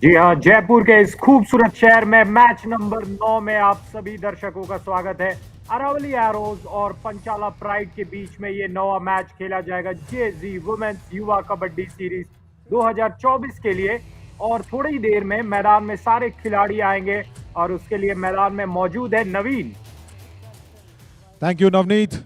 जी हाँ, जयपुर के इस खूबसूरत शहर में मैच नंबर 9 में आप सभी दर्शकों का स्वागत है। अरावली एरोज और पंचाला प्राइड के बीच में ये नवा मैच खेला जाएगा जेएसजी वुमेन्स युवा कबड्डी सीरीज 2024 के लिए। और थोड़ी ही देर में मैदान में सारे खिलाड़ी आएंगे और उसके लिए मैदान में मौजूद है नवीन। Thank you, Navneet.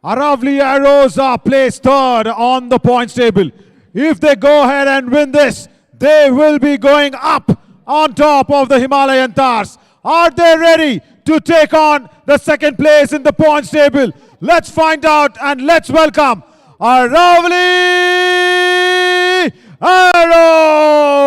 Aravali Arrows are placed third on the points table. If they go ahead and win this, they will be going up on top of the Himalayan Tars. Are they ready to take on the second place in the points table? Let's find out and let's welcome Aravali Arrows.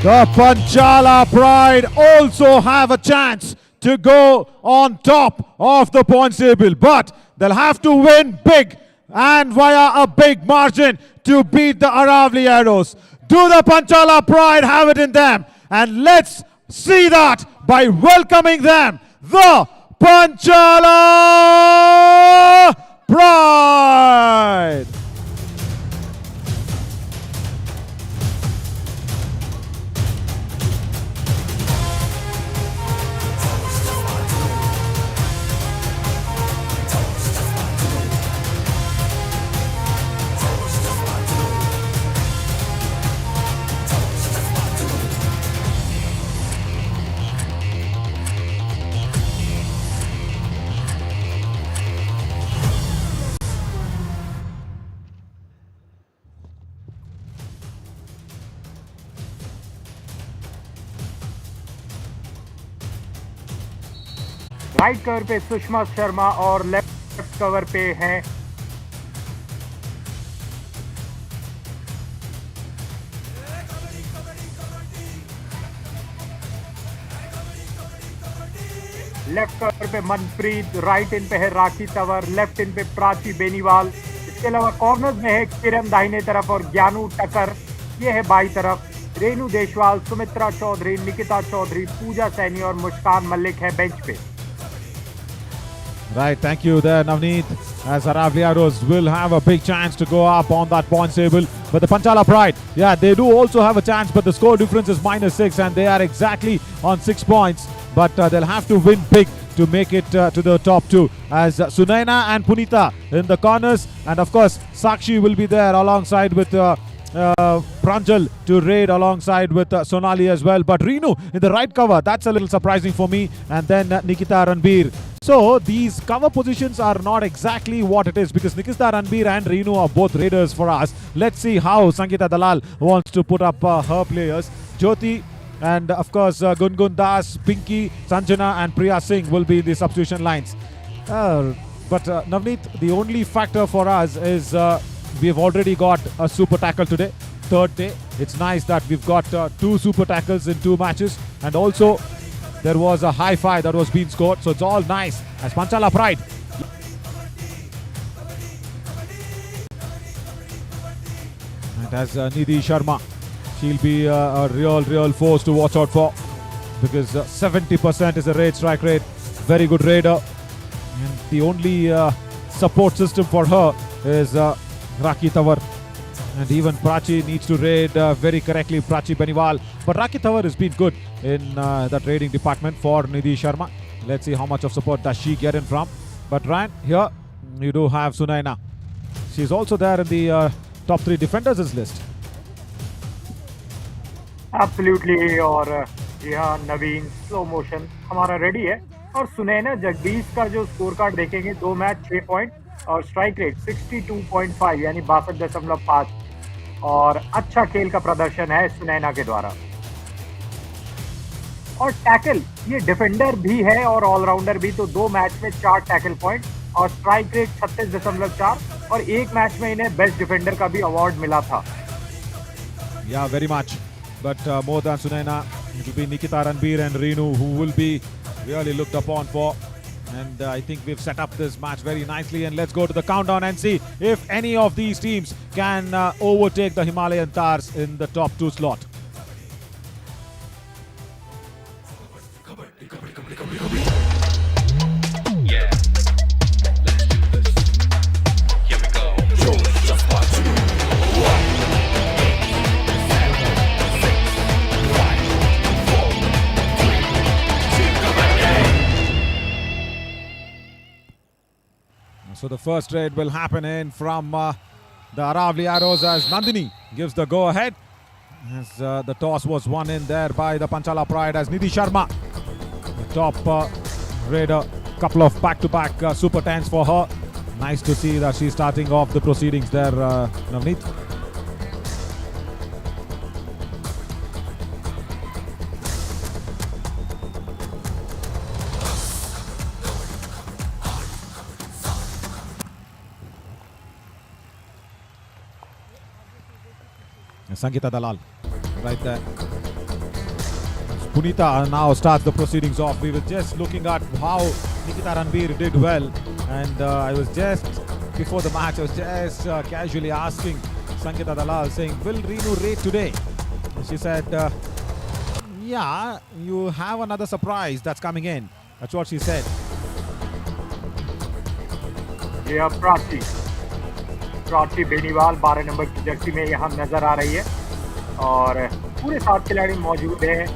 The Panchala Pride also have a chance to go on top of the points table, but they'll have to win big and via a big margin to beat the Aravali Arrows. Do the Panchala Pride have it in them? And let's see that by welcoming them, the Panchala Pride. Right cover पे सुषमा शर्मा और left cover पे हैं left cover पे Manpreet, right इन पे है राखी Tanwar, left in पे प्राची बेनीवाल। इसके अलावा कॉर्नर्स में है किरण दाहिने तरफ और ज्ञानू टकर, ये है बाई तरफ। रेनू देशवाल, सुमित्रा चौधरी, निकिता चौधरी, पूजा सैनी और मुस्कान मलिक है बेंच पे। Right, thank you there, Navneet. As Aravali Arrows will have a big chance to go up on that points table. But the Panchala Pride, yeah, they do also have a chance, but the score difference is -6 and they are exactly on 6 points. But they'll have to win big to make it to the top two. As Sunaina and Punita in the corners, and of course, Sakshi will be there alongside with Pranjal to raid alongside with Sonali as well. But Reenu in the right cover, that's a little surprising for me. And then Nikita Ranbir. So these cover positions are not exactly what it is because Nikita Ranbir and Reenu are both raiders for us. Let's see how Sangeeta Dalal wants to put up her players. Jyoti and of course Gungun Das, Pinky, Sanjana and Priya Singh will be the substitution lines. But Navneet, the only factor for us is we've already got a super tackle today, third day. It's nice that we've got 2 super tackles in 2 matches, and also there was a high five that was being scored, so it's all nice as Panchala Pride. And as Nidhi Sharma, she'll be a real force to watch out for because 70% is a raid strike rate, very good raider, and the only support system for her is Rakhi Tawar. And even Prachi needs to raid very correctly, Prachi Beniwal. But Rakhi Tawar has been good in that raiding department for Nidhi Sharma. Let's see how much of support does she get in from. But Ryan, here you do have Sunaina. She's also there in the top 3 defenders list. Absolutely. और यहाँ नवीन slow motion हमारा ready है और सुनैना जगदीश का जो score card देखेंगे 2 match 6 point और strike rate 62.5 यानी 62.5 और अच्छा खेल का प्रदर्शन है सुनैना के द्वारा। और टैकल ये डिफेंडर भी है और ऑलराउंडर भी, तो 2 मैच में 4 टैकल पॉइंट और स्ट्राइक रेट 36.4 और 1 मैच में इन्हें बेस्ट डिफेंडर का भी अवार्ड मिला था। Yeah, very much. But more than Sunaina, it will be Nikita Ranbir and Reenu who will be really looked upon for. And I think we've set up this match very nicely. And let's go to the countdown and see if any of these teams can overtake the Himalayan Tars in the top 2 slot. So the first raid will happen in from the Aravali Arrows as Nandini gives the go ahead. As the toss was won in there by the Panchala Pride as Nidhi Sharma, the top raider. Couple of back-to-back super tens for her. Nice to see that she's starting off the proceedings there, Navneet. Sangeeta Dalal right there. Punita now starts the proceedings off. We were just looking at how Nikita Ranbir did well, and I was just before the match I was just casually asking Sangeeta Dalal, saying, will Reenu raid today? And she said, yeah, you have another surprise that's coming in. That's what she said. Yeah, Prachi Beniwal 12 number की Jersey में यहाँ नजर आ रही है और पूरे 7 खिलाड़ी मौजूद हैं।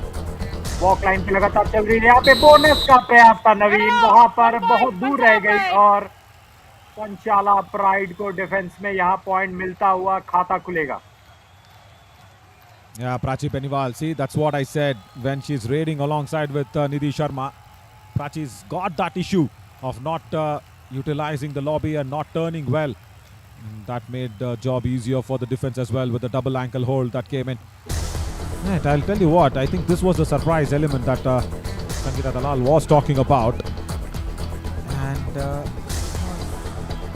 वॉक लाइन पे लगातार चल रही है। यहाँ पे बोनस का प्रयास था नवीन, वहां पर बहुत दूर रह गई और पंचाला प्राइड को डिफेंस में यहाँ पॉइंट मिलता हुआ खाता खुलेगा। Yeah, Prachi Peniwal, see, that's what I said when she's raiding alongside with Nidhi Sharma. Prachi's got that issue of not utilizing the lobby and not turning well. And that made the job easier for the defense as well with the double ankle hold that came in. Right, I'll tell you what, I think this was the surprise element that Sangeeta Dalal was talking about. And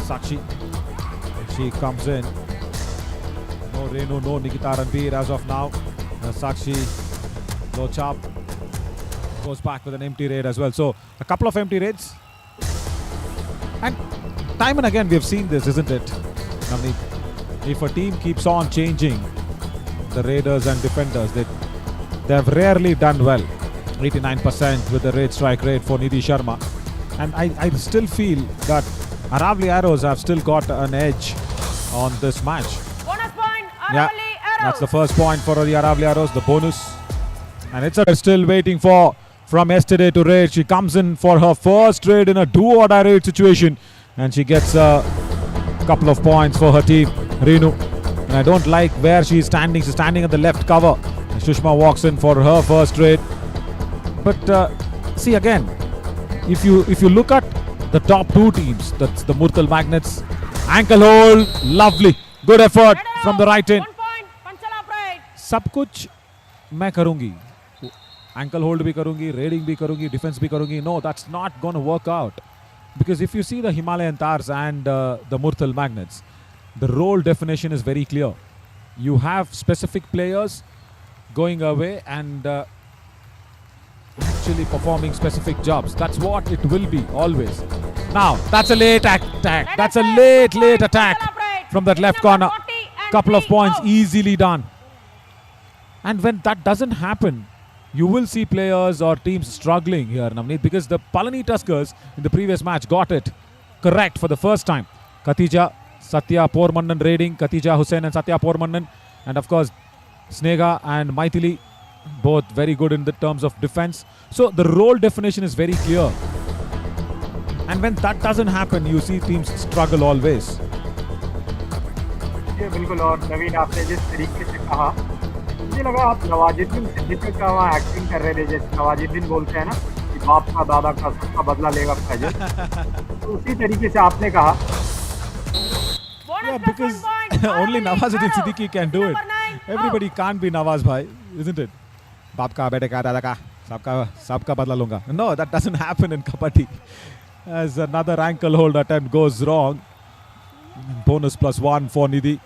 Sakshi, she comes in. No Reenu, no Nikita Ranbir as of now. Sakshi, low chop, goes back with an empty raid as well. So a couple of empty raids. And time and again we have seen this, isn't it? I mean, if a team keeps on changing the raiders and defenders, they have rarely done well. 89% with the raid strike rate for Nidhi Sharma. And I still feel that Aravali Arrows have still got an edge on this match. Bonus point, Aravali Yeah, Arrows. that's the first point for the Aravali Arrows, the bonus. And it's still waiting for from yesterday to raid. She comes in for her first raid in a do-or-die raid situation. And she gets a couple of points for her team, Reenu. And I don't like where she's standing. She's standing at the left cover. And Shushma walks in for her first raid. But see again, if you look at the top two teams, that's the Murtal Magnets. Ankle hold, lovely. Good effort from the right end. 1 point, Panchala Pride. सब कुछ मैं करूंगी. Ankle hold भी करूंगी, raiding भी करूंगी, defense भी करूंगी. No, that's not going to work out. Because if you see the Himalayan Tars and the Murtal Magnets, the role definition is very clear. You have specific players going away and actually performing specific jobs. That's what it will be always. Now, that's a late attack. That's a late attack from that left corner. Couple of points easily done. And when that doesn't happen, you will see players or teams struggling here, Navneet, because the Palani Tuskers in the previous match got it correct for the first time. Khatija, Satya Pormannan raiding, Khatija Hussain and Satya Pormannan. And of course, Snega and Maithili, both very good in the terms of defense. So the role definition is very clear. And when that doesn't happen, you see teams struggle always. ये बिल्कुल और नवीन आपने जिस तरीके से कहा मुझे लगा आप नवाजुद्दीन सिद्दीकी का वहाँ एक्टिंग कर रहे थे जैसे नवाजुद्दीन बोलते हैं ना कि बाप का दादा का सबका बदला लेगा फैजल तो उसी तरीके से आपने कहा Yeah, because only Nawazuddin Siddiqui can do it. Everybody can't be Nawaz bhai, isn't it? Baap ka, bete ka, dada ka, sabka badla lunga. No, that doesn't happen in Kabaddi. As another ankle hold attempt goes wrong. Bonus +1 for Nidhi.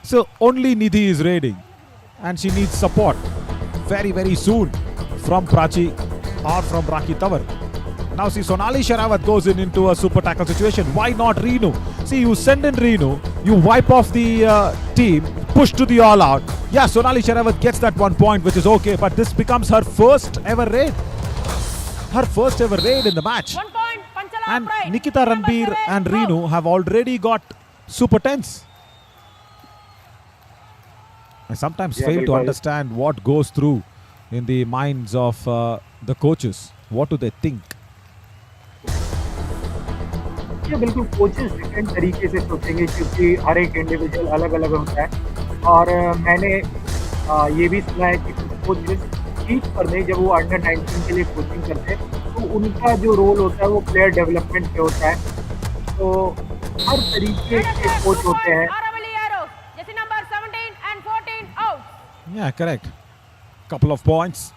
So only Nidhi is raiding. And she needs support very soon from Prachi or from Rakhi Tawar. Now see, Sonali Sherawat goes into a super tackle situation. Why not Reenu? See, you send in Reenu, you wipe off the team, push to the all-out. Yeah, Sonali Sherawat gets that 1 point, which is okay, but this becomes her first ever raid. Her first ever raid in the match. 1 point, Panchala And Pride. Nikita Ranbir and Reenu have already got super tens. I sometimes fail to understand what goes through in the minds of the coaches. What do they think? ये बिल्कुल coaches different तरीके से सोचेंगे क्योंकि हर एक individual अलग-अलग होता है और मैंने ये भी सुना है कि कुछ कोचेस पीच पर नहीं जब वो अंडर 19 के लिए कोचिंग करते हैं तो उनका जो रोल होता है वो प्लेयर डेवलपमेंट पे होता है। तो हर तरीके Minus के 6, 2 कोच होते points. हैं। Aravali Arrows. Jersey number 17 and 14 out. Yeah, correct. Couple of points.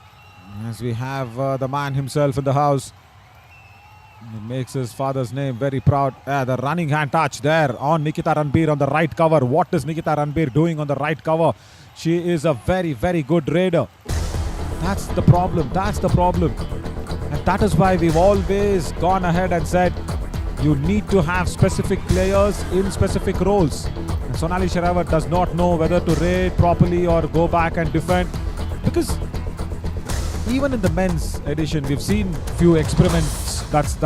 As we have the man himself in the house. It makes his father's name very proud. The running hand touch there on Nikita Ranbir on the right cover. What is Nikita Ranbir doing on the right cover? She is a very, very good raider. That's the problem. That's the problem. And that is why we've always gone ahead and said you need to have specific players in specific roles. And Sonali Sherawat does not know whether to raid properly or go back and defend. Because even in the men's edition, we've seen few experiments that's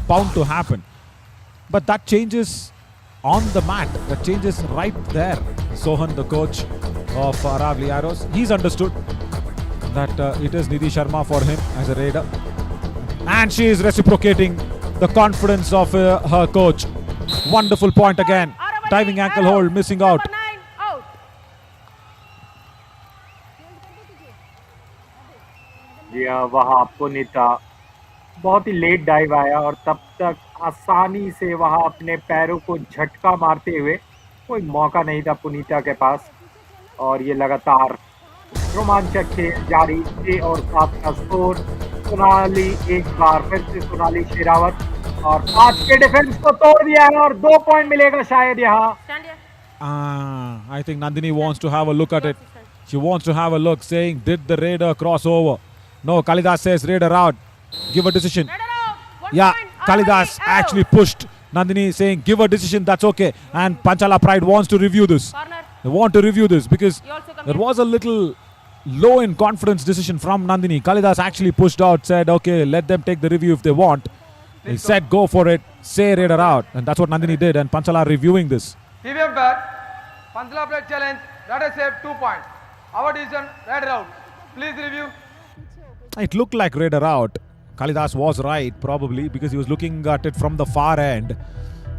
bound to happen. But that changes on the mat. That changes right there. Sohan, the coach of Aravali Arrows, he's understood that it is Nidhi Sharma for him as a raider. And she is reciprocating the confidence of her coach. Wonderful point again. Aravali Diving ankle Arrows. hold, missing out. Number 9 out. जी हाँ, वहाँ पुनीता बहुत ही late dive आया और तब तक आसानी से वहाँ अपने पैरों को झटका मारते हुए कोई मौका नहीं था पुनीता के पास और ये लगातार रोमांचक खेल जारी 6 और 7 का स्कोर। सोनाली एक बार फिर से सोनाली शेरावत और 5 के डिफेंस को तोड़ दिया है और 2 पॉइंट मिलेगा शायद यहाँ। Stand here. I think Nandini wants to have a look at it. She wants to have a look, saying, did the raider cross over? No, Kalidas says raider out. Give a decision. Raider out. 1 Yeah, point. Kalidas Aravali actually Arrows. pushed Nandini, saying give a decision, that's okay. And Panchala Pride wants to review this. Corner. They want to review this because You also come there here. was a little low in confidence decision from Nandini. Kalidas actually pushed out, said, okay, let them take the review if they want. He said go for it, say raider out. And that's what Nandini did. And Panchala reviewing this. TVM bat, Panchala plate challenge, Raider saved 2 points. Our decision, Raider out. Please review. It looked like raider out. Kalidas was right, probably, because he was looking at it from the far end.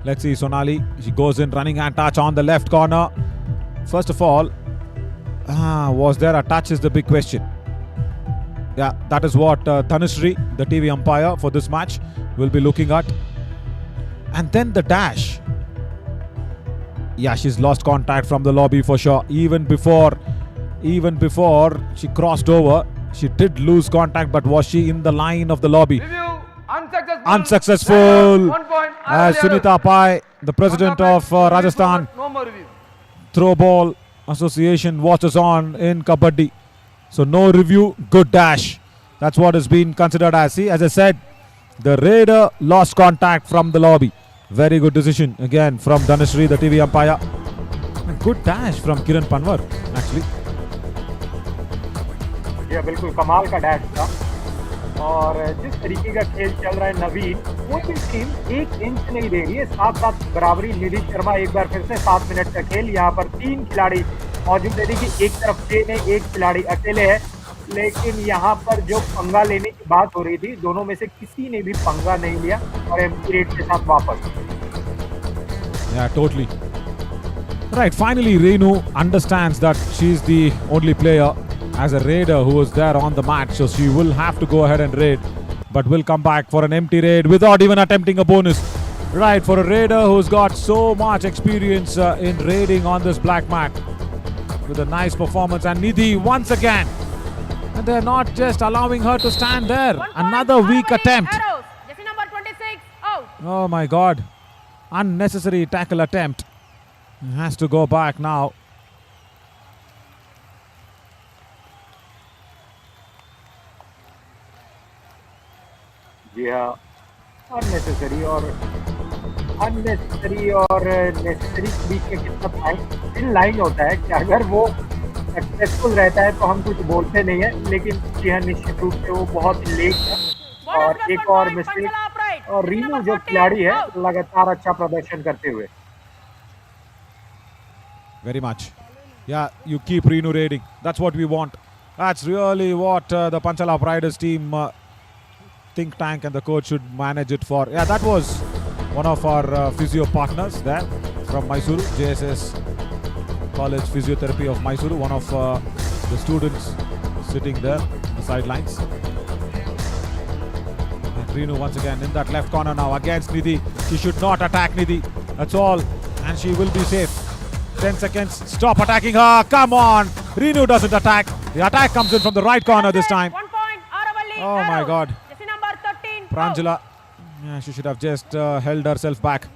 Let's see, Sonali. She goes in, running hand touch on the left corner. First of all, was there a touch is the big question. Yeah, that is what Tanushree, the TV umpire for this match, will be looking at. And then the dash. Yeah, she's lost contact from the lobby for sure. Even before she crossed over, she did lose contact, but was she in the line of the lobby? Review, unsuccessful. Unsuccessful. Raider, 1 point. As Aravali Sunita Pai, the president Panchala of plate, Rajasthan No more review. Throw Ball Association watches on in Kabaddi. So no review, good dash. That's what has been considered as. See, as I said, the raider lost contact from the lobby. Very good decision again from Dhanashree, the TV umpire. And good dash from Kiran Panwar, actually. ये बिल्कुल कमाल का dash था और जिस तरीके का खेल चल रहा है नवीन कोई भी टीम 1 इंच नहीं दे रही है। 7-7 बराबरी। निधि शर्मा एक बार फिर से 7 मिनट का खेल। यहाँ पर 3 खिलाड़ी मौजूद है। देखिए एक तरफ से ने एक खिलाड़ी अकेले है लेकिन यहाँ पर जो पंगा लेने की बात हो रही थी दोनों में से किसी ने भी पंगा नहीं लिया और एम्प्टी रेट के साथ वापस। Yeah, totally. Right, finally Renu understands that she's the only player as a raider who was there on the match, so she will have to go ahead and raid, but will come back for an empty raid without even attempting a bonus. Right, for a raider who's got so much experience in raiding on this black mat with a nice performance. And Nidhi once again, and they're not just allowing her to stand there. 1 point. Another weak Aravali attempt. Arrows. Jersey number 26 out. Oh my god, unnecessary tackle attempt. Has to go back now. जी हाँ, unnecessary और necessary के बीच में कितना fine line होता है कि अगर वो सक्सेसफुल रहता है तो हम कुछ बोलते नहीं है लेकिन जी हाँ निश्चित रूप से वो बहुत लेट है और एक और मिस्टेक और रीनू जो खिलाड़ी है लगातार अच्छा प्रदर्शन करते हुए। Very much. Yeah, you keep Renu raiding. That's what we want. That's really what the Panchala Riders team think tank and the coach should manage it for. Yeah, that was one of our physio partners there from Mysuru, JSS College Physiotherapy of Mysuru, one of the students sitting there on the sidelines. And Reenu once again in that left corner now against Nidhi. She should not attack Nidhi. That's all. And she will be safe. 10 seconds. Stop attacking her. Come on. Reenu doesn't attack. The attack comes in from the right corner this time. 1 point, Aravalli Oh my Arrows. God. Jersey number 13. out. Pranjala. Yeah, she should have just held herself back.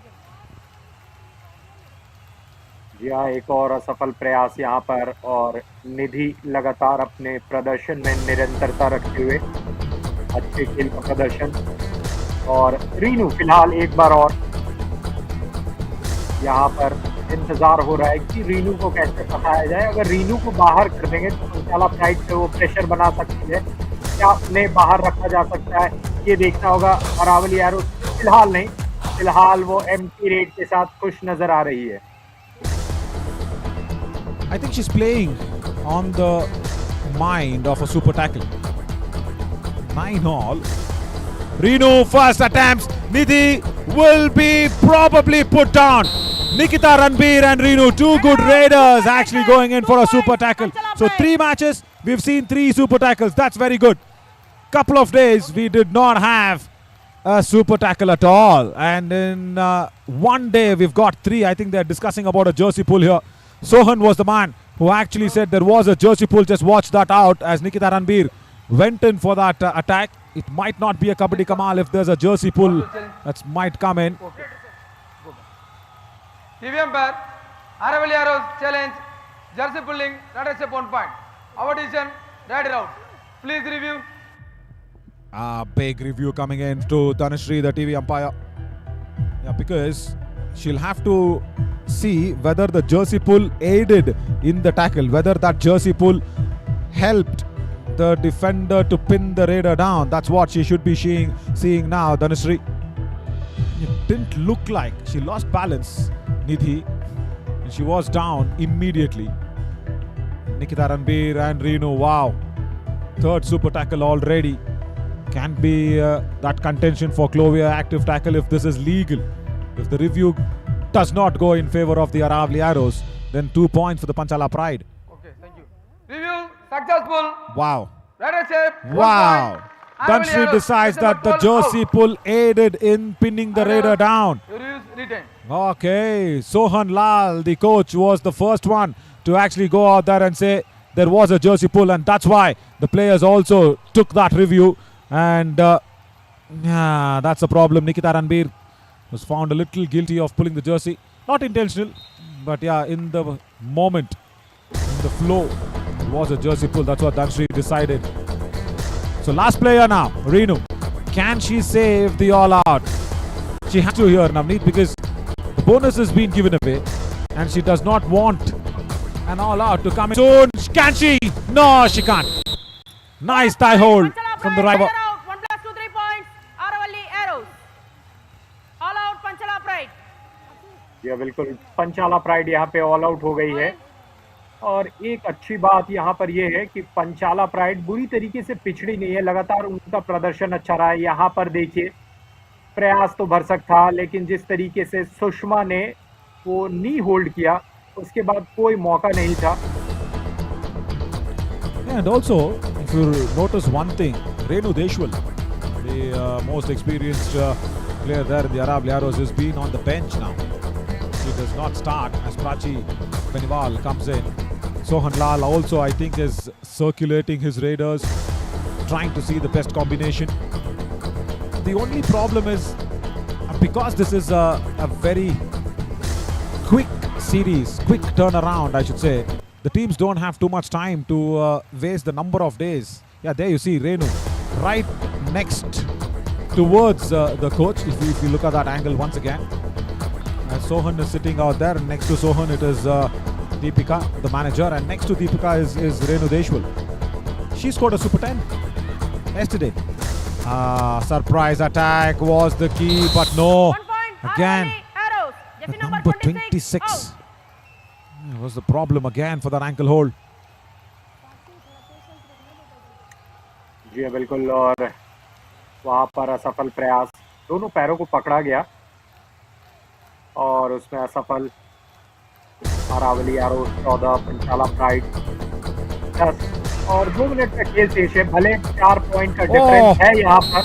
जी हाँ, एक और असफल प्रयास यहाँ पर और निधि लगातार अपने प्रदर्शन में निरंतरता रखते हुए अच्छे खेल का प्रदर्शन और रीनू फिलहाल एक बार और यहाँ पर इंतजार हो रहा है कि रीनू को कैसे फंसाया जाए। अगर रीनू को बाहर कर देंगे तो पंचाला प्राइड पे वो प्रेशर बना सकती है, क्या उन्हें बाहर रखा जा सकता है ये देखना होगा। अरावली एरोज फिलहाल नहीं, फिलहाल वो एम्प्टी रेट के साथ खुश नजर आ रही है। I think she's playing on the mind of a super tackle. 9-all. Reenu first attempts. Nidhi will be probably put down. Nikita Ranbir and Reenu, two good raiders actually going in for a super tackle. So 3 matches, we've seen 3 super tackles. That's very good. Couple of days we did not have a super tackle at all. And in one day we've got 3. I think they're discussing about a jersey pull here. Sohan was the man who actually said there was a jersey pull. Just watch that out as Nikita Ranbir went in for that attack. It might not be a Kabaddi Kamal if there's a jersey pull that might come in. Okay. TV umpire, Aravalli Arrows challenge, jersey pulling, not accept 1 point. Our decision, red out. Please review. Big review coming in to Dhanashree, the TV umpire. Yeah, because she'll have to see whether the jersey pull aided in the tackle, whether that jersey pull helped the defender to pin the raider down. That's what she should be seeing now, Dhanashree. It didn't look like she lost balance, Nidhi, and she was down immediately. Nikita Ranbir and Reenu, wow. 3rd super tackle already. Can be that contention for Clovia active tackle if this is legal. If the review does not go in favor of the Aravali Arrows, then 2 points for the Panchala Pride. Okay, thank you. Review successful. Wow. Red shape. Wow. Dhanashree decides that the jersey pull aided in pinning the raider down. Reviews retained. Okay. Sohan Lal, the coach, was the first one to actually go out there and say there was a jersey pull, and that's why the players also took that review. And yeah, that's a problem. Nikita Ranbir was found a little guilty of pulling the jersey. Not intentional, but yeah, in the moment, in the flow, it was a jersey pull. That's what Dhanashree decided. So last player now, Reenu. Can she save the all-out? She has to here, Navneet, because the bonus has been given away and she does not want an all-out to come in soon. Can she? No, she can't. Nice thigh hold from the rival. 1 plus 2, 3 points. Aravalli Arrows. All out Panchala Pride. ये बिल्कुल पंचाला pride यहाँ पे all out हो गई है और एक अच्छी बात यहाँ पर ये है कि पंचाला प्राइड बुरी तरीके से पिछड़ी नहीं है, लगातार उनका प्रदर्शन अच्छा रहा है। यहाँ पर देखिए प्रयास तो भरसक था, लेकिन जिस तरीके से सुषमा ने वो नी होल्ड किया उसके बाद कोई मौका नहीं था। And also, if you notice one thing, Renu Deshwal, the most experienced player there in the Aravali Arrows, has been on the bench now. She does not start as Prachi Beniwal comes in. Sohan Lal also, I think, is circulating his raiders, trying to see the best combination. The only problem is, because this is a very quick series, quick turnaround, I should say, the teams don't have too much time to waste the number of days. Yeah, there you see Renu right next towards the coach. If you look at that angle once again, Sohan is sitting out there. Next to Sohan, it is Deepika, the manager, and next to Deepika is Renu Deshwal. She scored a super 10 yesterday. Surprise attack was the key, but no. 1 point. Again, Aravalli Arrows. Jersey the number number 26. 26. Was the problem again for that ankle hold. जी बिल्कुल, और वहाँ पर असफल प्रयास, दोनों पैरों को पकड़ा गया और उसमें असफल। अरावली एरोज 14, पंचाला प्राइड 10 और 2 मिनट का खेल शेष है। भले 4 पॉइंट का डिफरेंस है यहाँ पर।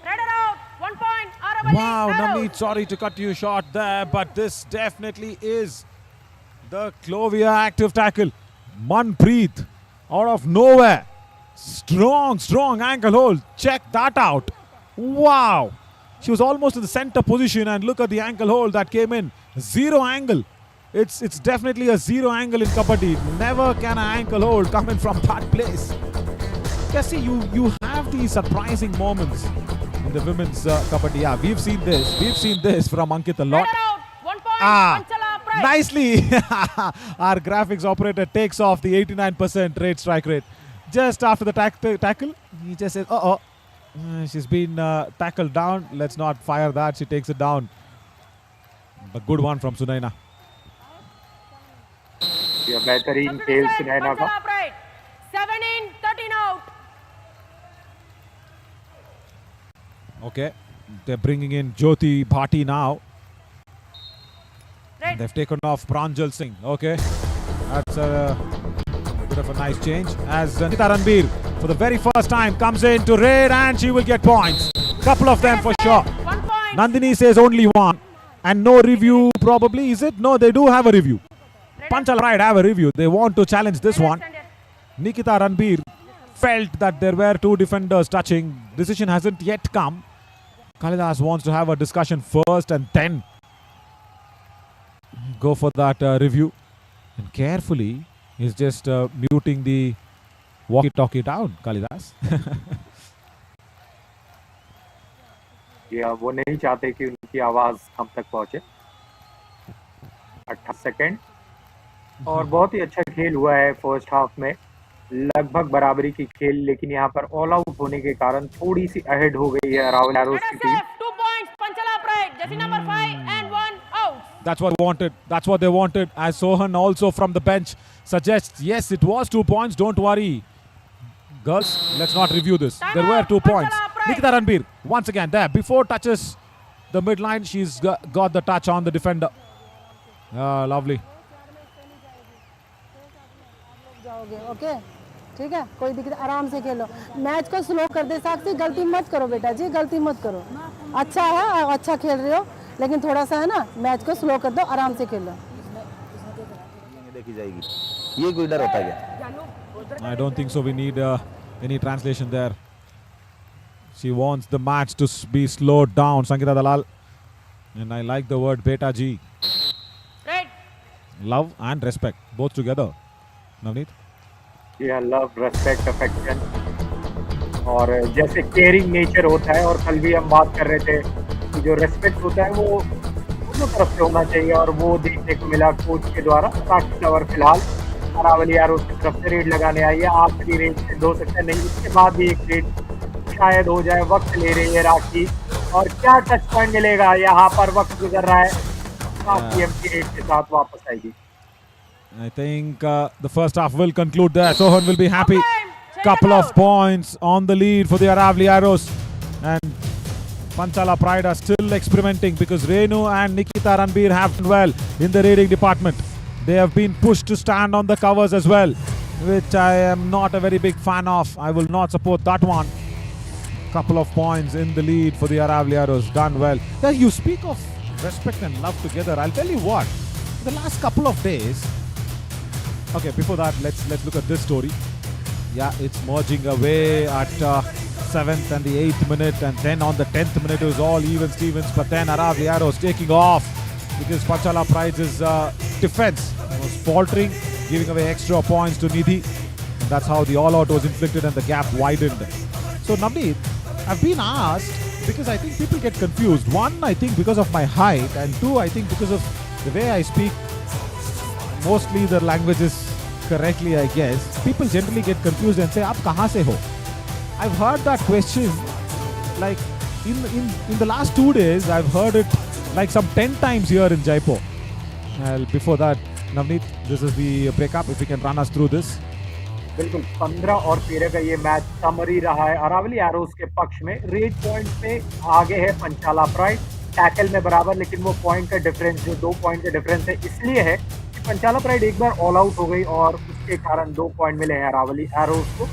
Red out, 1 point, Aravali Wow, Arrows. Navneet, sorry to cut you short there, but this definitely is the Clovia active tackle. Manpreet out of nowhere. Strong ankle hold. Check that out. Wow. She was almost in the center position and look at the ankle hold that came in. Zero angle. It's definitely a zero angle in Kabaddi. Never can an ankle hold come in from that place. Yeah, see, you have these surprising moments in the women's Kabaddi. Yeah, we've seen this from Ankit a lot. Red out, 1 point, Ah, Panchala Pride. nicely. Our graphics operator takes off the 89% rate strike rate. Just after the tackle, he just says, uh-oh. She's been tackled down. Let's not fire that. She takes it down. A good one from Sunaina. ये बेहतरीन खेल सुनैना का। Panchala Pride, 7 in, 13 out. Okay. They're bringing in Jyoti Bhati now. Red. They've taken off Pranjal Singh. Okay. That's a bit of a nice change. As Nikita Ranbir, for the very first time, comes in to raid and she will get points. Couple of them for sure. 1 point. Nandini says only one. And no review probably, is it? No, they do have a review. Panchala Pride have a review. They want to challenge this one. Nikita Ranbir felt that there were two defenders touching. Decision hasn't yet come. Kalidas wants to have a discussion first and then go for that review. And carefully, he's just muting the walkie-talkie down, Kalidas. या वो नहीं चाहते कि उनकी आवाज हम तक पहुंचे। 18 सेकंड और बहुत ही अच्छा खेल हुआ है फर्स्ट हाफ में। लगभग बराबरी की खेल, लेकिन यहाँ पर ऑल आउट होने के कारण थोड़ी सी अहेड हो गई है अरावली एरोज की team. 2 points, Panchala Pride, jersey number 5 and 1 out. That's what they wanted. That's what they wanted. As Sohan also from the bench suggests, yes, it was 2 points. Don't worry. Girls, let's not review this. There were 2 points. Nikita Ranbir, once again there. Before touches the midline, she's got the touch on the defender. Lovely. Okay ठीक है, कोई दिक्कत, आराम से खेलो। Match को slow कर दे साक्षी, गलती मत करो बेटा जी, गलती मत करो। अच्छा है, अच्छा खेल रहे हो, लेकिन थोड़ा सा है ना, मैच को स्लो कर दो, आराम से खेलो। देखी जाएगी, ये कोई डर होता है? I don't think so. We need any translation there. She wants the match to be slowed down, Sangeeta Dalal. And I like the word beta ji. Red. Love and respect, both together. Navneet? Yeah, love, respect, affection और जैसे caring nature होता है, और कल भी हम बात कर रहे थे कि जो रेस्पेक्ट होता है वो दोनों तरफ से होना चाहिए, और वो देखने को मिला कोच के द्वारा। राखी फ्लावर फिलहाल अरावली एरोज की तरफ से रेड लगाने आई है। आखिरी रेड से हो सकता है नहीं, इसके बाद भी एक रेड शायद हो जाए। वक्त ले रही है राखी, और क्या टच पॉइंट मिलेगा यहाँ पर, वक्त गुजर रहा है। राखी एमपी रेड के साथ वापस आएगी। I think the first half will conclude there. Sohan will be happy. Couple of points on the lead for the Aravali Arrows. And Panchala Pride are still experimenting because Renu and Nikita Ranbir have done well in the raiding department. They have been pushed to stand on the covers as well, which I am not a very big fan of. I will not support that one. Couple of points in the lead for the Aravali Arrows. Done well. Then you speak of respect and love together. I'll tell you what. The last couple of days. Okay, before that, let's look at this story. Yeah, it's merging away at 7th and the 8th minute, and then on the 10th minute it was all even Stevens, but then Aravali Arrows taking off because Panchala Pride's defense was faltering, giving away extra points to Nidhi. And that's how the all-out was inflicted and the gap widened. So Navneet, I've been asked because I think people get confused. One, I think because of my height, and two, I think because of the way I speak mostly the languages correctly, I guess. People generally get confused and say, "Aap kahan se ho?" I've heard that question like in the last 2 days. I've heard it like some 10 times here in Jaipur. Before that, Navneet, this is the breakup. If you can run us through this. बिल्कुल 15 और 13 का ये match summary रहा है Aravalli arrows के पक्ष में। Red point पे आगे है पंचाला प्राइड टैकल में बराबर, लेकिन वो पॉइंट का डिफरेंस जो 2 पॉइंट का डिफरेंस है इसलिए है कि पंचाला प्राइड एक बार ऑल आउट हो गई और उसके कारण 2 पॉइंट मिले हैं अरावली एरोज को।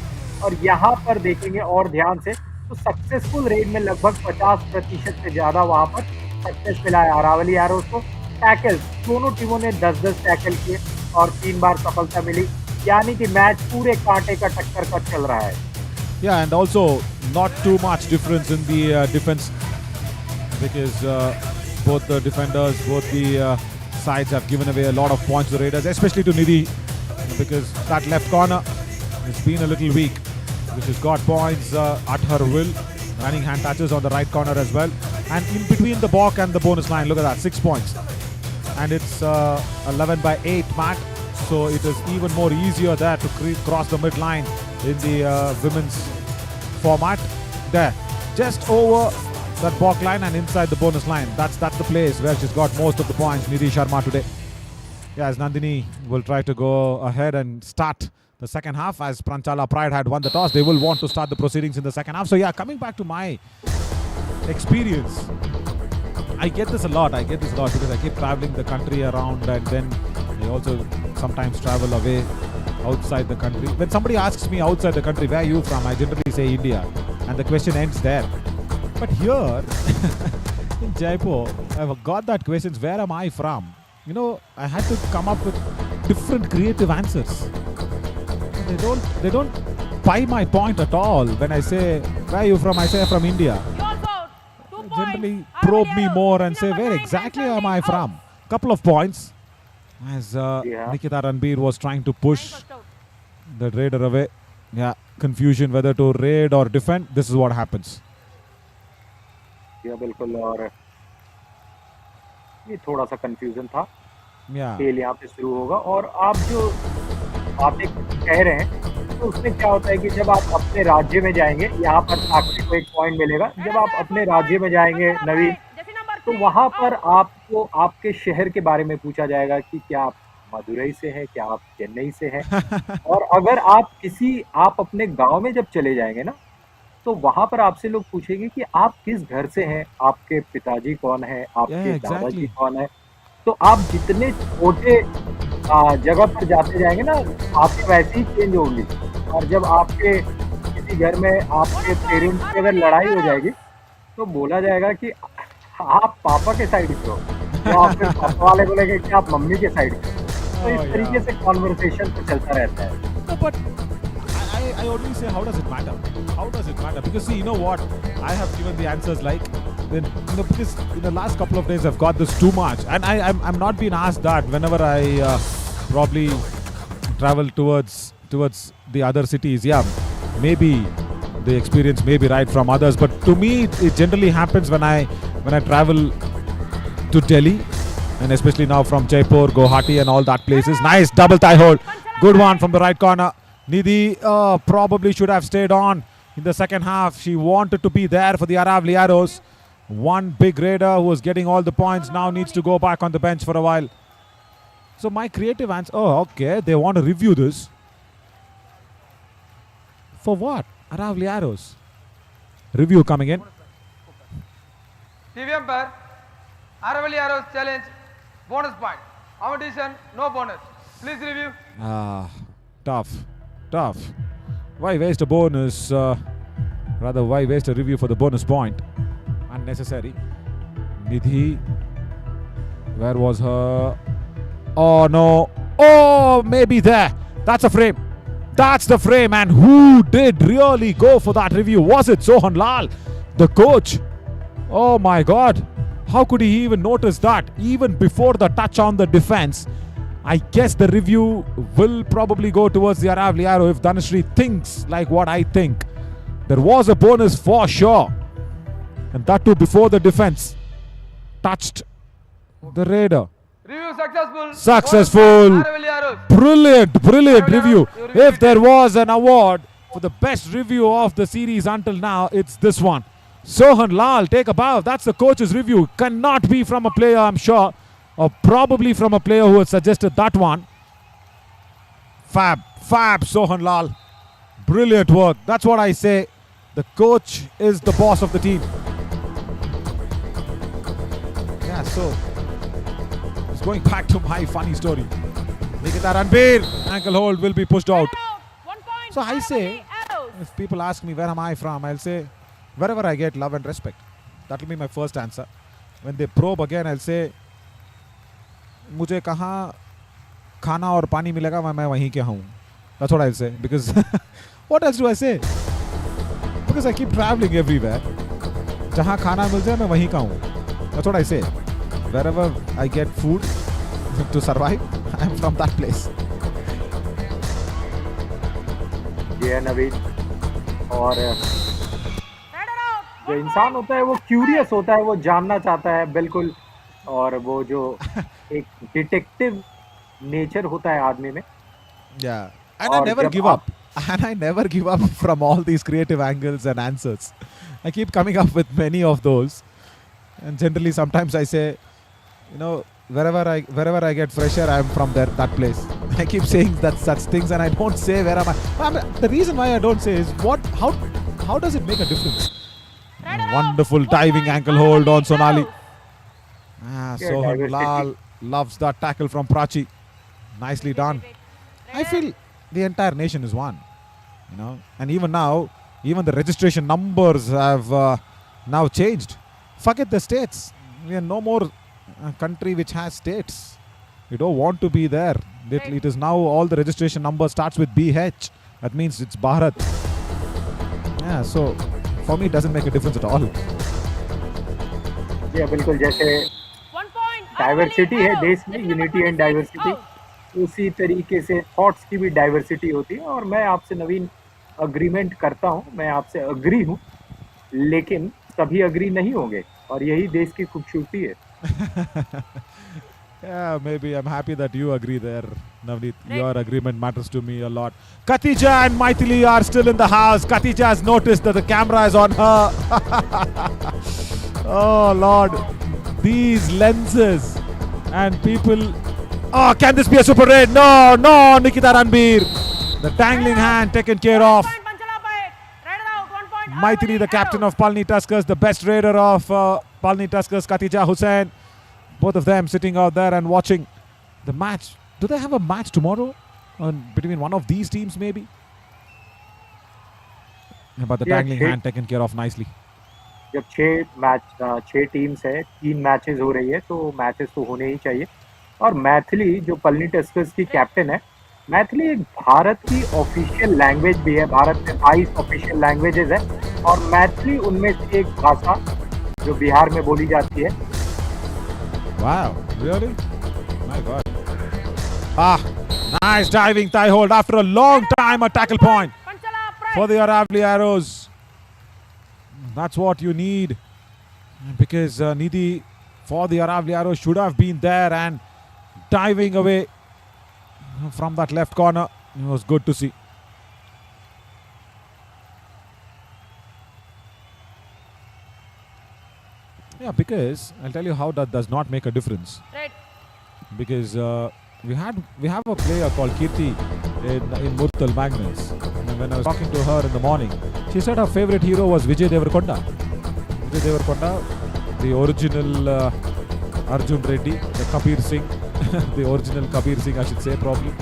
और यहाँ पर देखेंगे और ध्यान से तो सक्सेसफुल रेड में लगभग 50% से ज्यादा वहां पर सक्सेस मिला है अरावली एरोज को। टैकल्स दोनों टीमों ने 10-10 टैकल किए और 3 बार सफलता मिली, यानी कि मैच पूरे कांटे का टक्कर का चल रहा है। Yeah, and also not too much difference in the defense because both the defenders, both the sides have given away a lot of points to the Raiders, especially to Nidhi because that left corner has been a little weak. She's got points at her will, running hand touches on the right corner as well. And in between the balk and the bonus line, look at that, 6 points. And it's 11/8 Matt, so it is even more easier there to cross the midline in the women's format. There, just over that balk line and inside the bonus line. That's the place where she's got most of the points, Nidhi Sharma today. Yeah, as Nandini will try to go ahead and start the second half, as Panchala Pride had won the toss, they will want to start the proceedings in the second half. So yeah, coming back to my experience, I get this a lot because I keep traveling the country around, and then I also sometimes travel away outside the country. When somebody asks me outside the country, where are you from, I generally say India, and the question ends there. But here in Jaipur, I've got that question, where am I from? You know, I had to come up with different creative answers. They don't buy my point at all. When I say, where are you from, I say from India. They generally probe me more and say, where exactly am I from? Couple of points. As Nikita Ranbir was trying to push the raider away. Yeah, confusion whether to raid or defend. This is what happens. या बिल्कुल, और ये थोड़ा सा confusion था। खेल यहाँ पे शुरू होगा और आप जो बातें कह रहे हैं तो उसमें क्या होता है कि जब आप अपने राज्य में जाएंगे, यहाँ पर साक्षी को एक पॉइंट मिलेगा। जब आप अपने राज्य में जाएंगे नवीन, तो वहाँ पर आपको आपके शहर के बारे में पूछा जाएगा कि क्या आप मदुरई से हैं, क्या आप चेन्नई से हैं। और अगर आप अपने गांव में जब चले जाएंगे ना, तो वहां पर आपसे लोग पूछेंगे कि आप किस घर से हैं, आपके पिताजी कौन है, आपके दादाजी कौन है। तो आप जितने छोटे जगह पर जाते जाएंगे ना, आपकी वैसे ही चेंज होगी। और जब आपके किसी घर में आपके पेरेंट्स की अगर लड़ाई हो जाएगी, तो बोला जाएगा कि आप पापा के साइड से हो, तो आप फिर पापा वाले बोलेंगे कि आप मम्मी के साइड से हो। तो इस तरीके से कॉन्वर्सेशन तो चलता रहता है। I only say, how does it matter? How does it matter? Because see, you know what? I have given the answers like, then, you know, because in the last couple of days I've got this too much, and I'm not being asked that whenever I probably travel towards the other cities. Yeah, maybe the experience may be right from others, but to me it generally happens when I travel to Delhi, and especially now from Jaipur, Guwahati, and all that places. Nice double tie hold, good one from the right corner. Nidhi probably should have stayed on in the second half. She wanted to be there for the Aravali Arrows. One big raider who was getting all the points now needs to go back on the bench for a while. So my creative answer, okay, they want to review this. For what? Aravali Arrows. Review coming in. TV umpire, Aravali Arrows challenge, bonus point. Our decision, no bonus. Please review. Tough. Why waste a bonus? Rather, why waste a review for the bonus point? Unnecessary. Nidhi. Where was her? Oh no. Oh, maybe there. That's a frame. That's the frame. And who did really go for that review? Was it Sohan Lal, the coach? Oh my God. How could he even notice that? Even before the touch on the defense. I guess the review will probably go towards the Aravali Arrow if Dhanashree thinks like what I think. There was a bonus for sure. And that too before the defense touched the raider. Review successful. Successful. Brilliant review. If there was an award for the best review of the series until now, it's this one. Sohan Lal, take a bow. That's the coach's review. Cannot be from a player, I'm sure. Or probably from a player who had suggested that one. Fab, Sohan Lal. Brilliant work. That's what I say. The coach is the boss of the team. So it's going back to my funny story. Nikita Ranbir, ankle hold will be pushed out. 1 point. So I say, Aravalli Arrows. if people ask me where am I from, I'll say wherever I get love and respect. That will be my first answer. When they probe again, I'll say मुझे कहाँ खाना और पानी मिलेगा मैं वहीं के हूँ. That's what I'll say because what else do I say? Because I keep traveling everywhere. जहाँ खाना मिल जाए मैं वहीं का हूँ. That's what I say. Wherever I get food to survive, I'm from that place. ये नवीन और Raider out. जो इंसान होता है वो क्यूरियस होता है, वो जानना चाहता है बिल्कुल, और वो जो एक डिटेक्टिव नेचर होता है आदमी में. Yeah, and I और never जब give up. And I never give up from all these creative angles and answers. I keep coming up with many of those. And generally, sometimes I say, you know, wherever I get fresh air, I'm from that place. I keep saying such things, and I don't say where am I. The reason why I don't say is how does it make a difference? Raider out. Wonderful 1 diving point. ankle hold on Aravalli Sonali. Arrows. Yeah, Sohan diversity. Lal loves that tackle from Prachi. Nicely done. I feel the entire nation is one, you know, and even now, even the registration numbers have now changed. Forget the states. We are no more a country which has states. We don't want to be there. It is now all the registration number starts with BH. That means it's Bharat. Yeah, so for me it doesn't make a difference at all. ये बिल्कुल जैसे 1 point. Diversity है Aravalli देश में, Arrows. Unity and diversity, उसी तरीके से thoughts की भी डाइवर्सिटी होती है. और मैं आपसे नवीन अग्रीमेंट करता हूँ, मैं आपसे अग्री हूँ, लेकिन सभी अग्री नहीं होंगे, और यही देश की खूबसूरती है. Yeah, maybe I'm happy that you agree there, Navneet. Your agreement matters to me a lot. Katija and Maithili are still in the house. Katija has noticed that the camera is on her. Oh Lord, these lenses and people. Oh, can this be a super raid? No, Nikita Ranbir. The dangling hand taken care of. 1 point. Panchala Pride. Raider out. 1 point. Maithili, the Aravalli captain Arrows. of Palni Tuskers, the best raider of Palni Tuskers, Katija Hussain. Both of them sitting out there and watching the match. Do they have a match tomorrow between one of these teams maybe? But the Yeah, dangling shit. hand taken care of nicely. जब 6 teams है, 3 matches हो रही है, तो matches तो होने ही चाहिए. और मैथिली जो पलनी टस्कर्स की कैप्टन है, मैथिली एक भारत की ऑफिशियल लैंग्वेज भी है. भारत में 22 ऑफिशियल लैंग्वेजेस है, और मैथिली उनमें से एक भाषा जो बिहार में बोली जाती है. Wow, really? My God. Nice diving thigh hold after a long time, a tackle point Panchala Pride. for the Aravalli Arrows. That's what you need, because Nidhi for the Aravalli Arrows should have been there and diving away from that left corner. It was good to see. Yeah, because I'll tell you how that does not make a difference. Right. Because we have a player called Kirti in Murtal Magnets. And when I was talking to her in the morning, she said her favorite hero was Vijay Devarkonda. Vijay Devarkonda, the original Arjun Reddy, the Kabir Singh, the original Kabir Singh, I should say probably.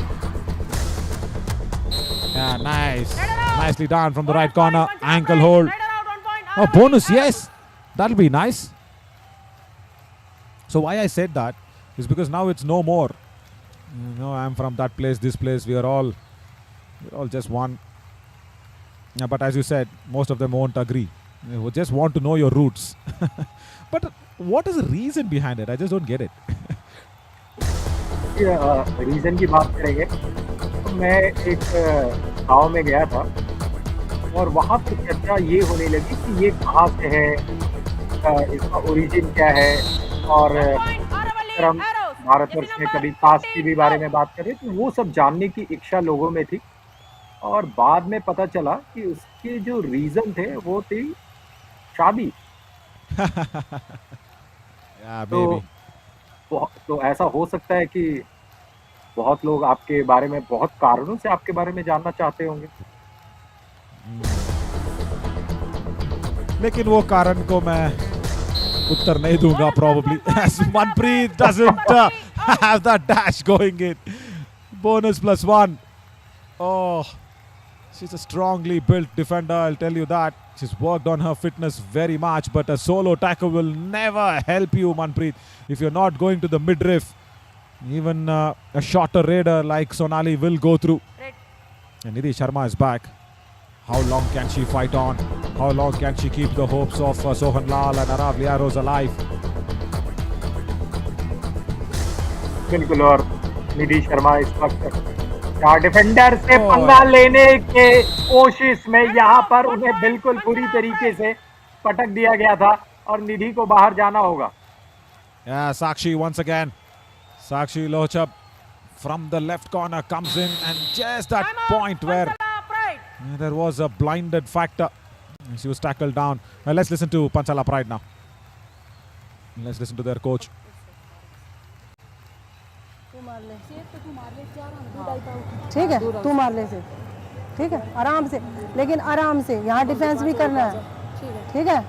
Yeah, nice. Nicely done from the right corner. Ankle hold. Raider out. 1 point. Oh, Aravalli bonus, Arrows. yes. That'll be nice. So why I said that is because now it's no more. You know, I'm from that place, this place. We're all just one. Yeah, but as you said, most of them won't agree. They would just want to know your roots. But what is the reason behind it? I just don't get it. Reason की बात करेंगे तो मैं एक गांव में गया था, और वहाँ पर चर्चा ये होने लगी कि ये कहाँ से है, इसका ओरिजिन क्या है. और 1 point. Aravalli अगर हम Arrows. भारतवर्ष में कभी कास्ट की भी बारे में बात करें, तो वो सब जानने की इच्छा लोगों में थी. और बाद में पता चला कि उसके जो रीजन थे वो थी शादी. Yeah, तो maybe. तो ऐसा हो सकता है कि बहुत लोग आपके बारे में, बहुत कारणों से आपके बारे में जानना चाहते होंगे. लेकिन वो कारण को मैं उत्तर नहीं दूंगा probably. As Manpreet doesn't have that dash going in. Bonus +1. Oh, she's a strongly built defender, I'll tell you that. She's worked on her fitness very much, but a solo tackle will never help you, Manpreet. If you're not going to the midriff, even a shorter raider like Sonali will go through. Red. And Nidhi Sharma is back. How long can she fight on? How long can she keep the hopes of Sohan Lal and Arav Liaros alive? बिल्कुल, और निधि शर्मा इस वक्त चार defender से पंगा लेने के कोशिश में यहाँ पर उन्हें बिल्कुल पूरी तरीके से पटक दिया गया था और निधि को बाहर जाना होगा. Yeah, Sakshi once again. Sakshi Lohchab from the left corner comes in, and just that point where there was a blinded factor. She was tackled down. Well, let's listen to Panchala Pride now. Let's listen to their coach. ठीक है, तू मार ले से, ठीक है, आराम से, लेकिन आराम से, यहाँ डिफेंस भी करना है, ठीक है.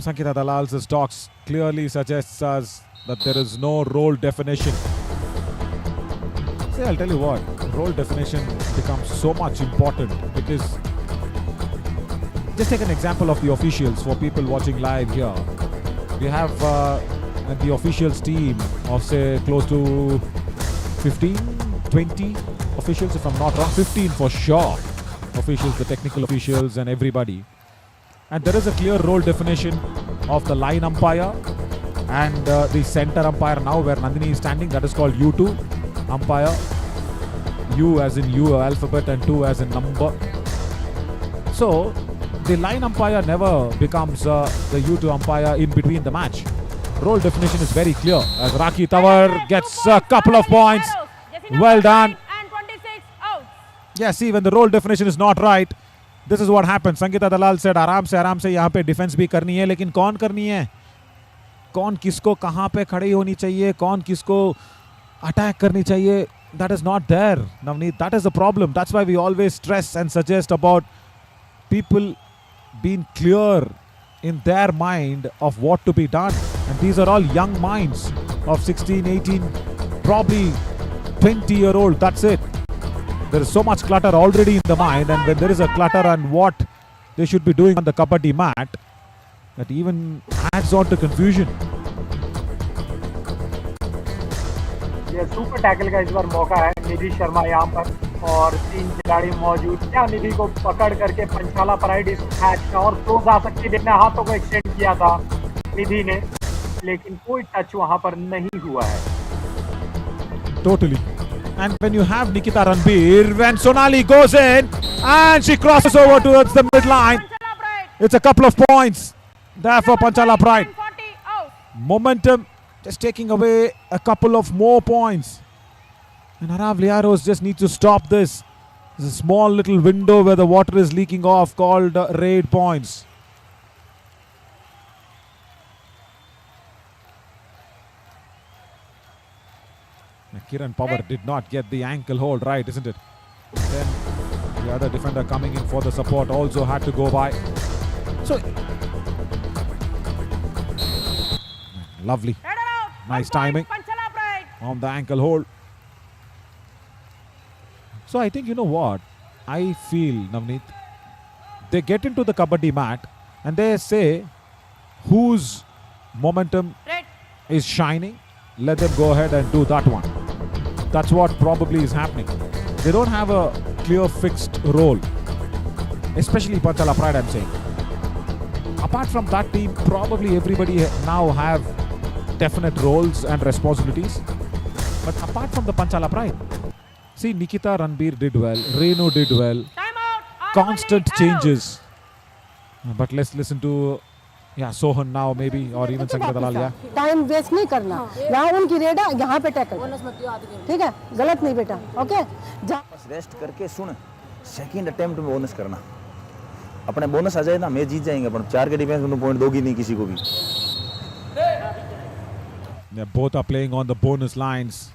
Sankita Dalal's talks clearly suggests us that there is no role definition. See, I'll tell you what, role definition becomes so much important because just take an example of the officials for people watching live here. We have the officials team of say close to 15, 20 officials if I'm not wrong, 15 for sure officials, the technical officials and everybody. And there is a clear role definition of the line umpire and the center umpire now where Nandini is standing, that is called U2 umpire. U as in U alphabet and 2 as in number. So the line umpire never becomes the U2 umpire in between the match. Role definition is very clear as Raki Tawar gets a couple of points. Well done. And 26 out. Yeah, see, when the role definition is not right, this is what happens. Sangeeta Dalal said, आराम से यहाँ पे defence भी करनी है, लेकिन कौन करनी है? कौन किसको कहाँ पे खड़ी होनी चाहिए? कौन किसको अटैक करनी चाहिए? That is not there, Navneet. That is the problem. That's why we always stress and suggest about people being clear in their mind of what to be done. And these are all young minds of 16, 18, probably 20-year-old. That's it. There is so much clutter already in the mind, and when there is a clutter and what they should be doing on the Kabaddi mat, that even adds on to confusion. ये super tackle का इस बार मौका है. निधि शर्मा यहाँ पर और 3 खिलाड़ी मौजूद. क्या निधि को पकड़ करके पंचाला प्राइड इस मैच में और क्लोज आ सकती है? देखना, हाथों को एक्सटेंड किया था निधि ने, लेकिन कोई टच वहां पर नहीं हुआ है. Totally. And when you have Nikita Ranbir, when Sonali goes in and she crosses over towards the midline, it's a couple of points there for Panchala Pride. 40 out. Momentum just taking away a couple of more points. And Arav Liaros just needs to stop this. There's a small little window where the water is leaking off called raid points. Kiran Power did not get the ankle hold right, isn't it? Then the other defender coming in for the support also had to go by. So, lovely. Nice timing on the ankle hold. So I think, you know what? I feel, Navneet, they get into the Kabaddi mat and they say whose momentum is shining, let them go ahead and do that one. That's what probably is happening. They don't have a clear fixed role, especially Panchala Pride, I'm saying. Apart from that team, probably everybody now have definite roles and responsibilities. But apart from the Panchala Pride, see, Nikita Ranbir did well, Renu did well, constant changes. But let's listen to Sohan now maybe, or even Sangeeta Dalal. Time waste नहीं करना. यहाँ उनकी red है, यहाँ पे tackle. ठीक है, गलत नहीं बेटा. ओके, बस रेस्ट करके सुन, सेकंड अटेम्प्ट में बोनस करना. अपने बोनस आ जाए ना, मैच जीत जाएंगे. अपन 4 के डिफेंस में पॉइंट दोगी नहीं किसी को भी. They both are playing on the bonus lines.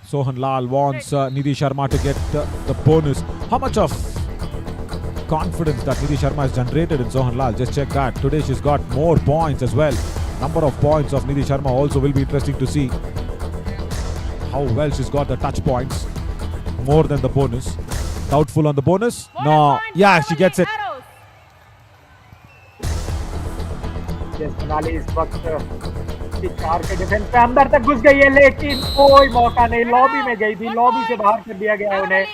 Sohan Lal wants Nidhi Sharma to get the bonus. How much of confidence that Nidhi Sharma has generated in Sohan Lal. Just check that. Today she's got more points as well. Number of points of Nidhi Sharma also will be interesting to see how well she's got the touch points. More than the bonus. Doubtful on the bonus? No. Yeah, she gets it. yes, Sonali इस वक्त 4 के defence पे अंदर तक घुस गई है, लेकिन कोई मौका नहीं, लॉबी में गई थी, लॉबी से बाहर कर दिया गया उन्हें।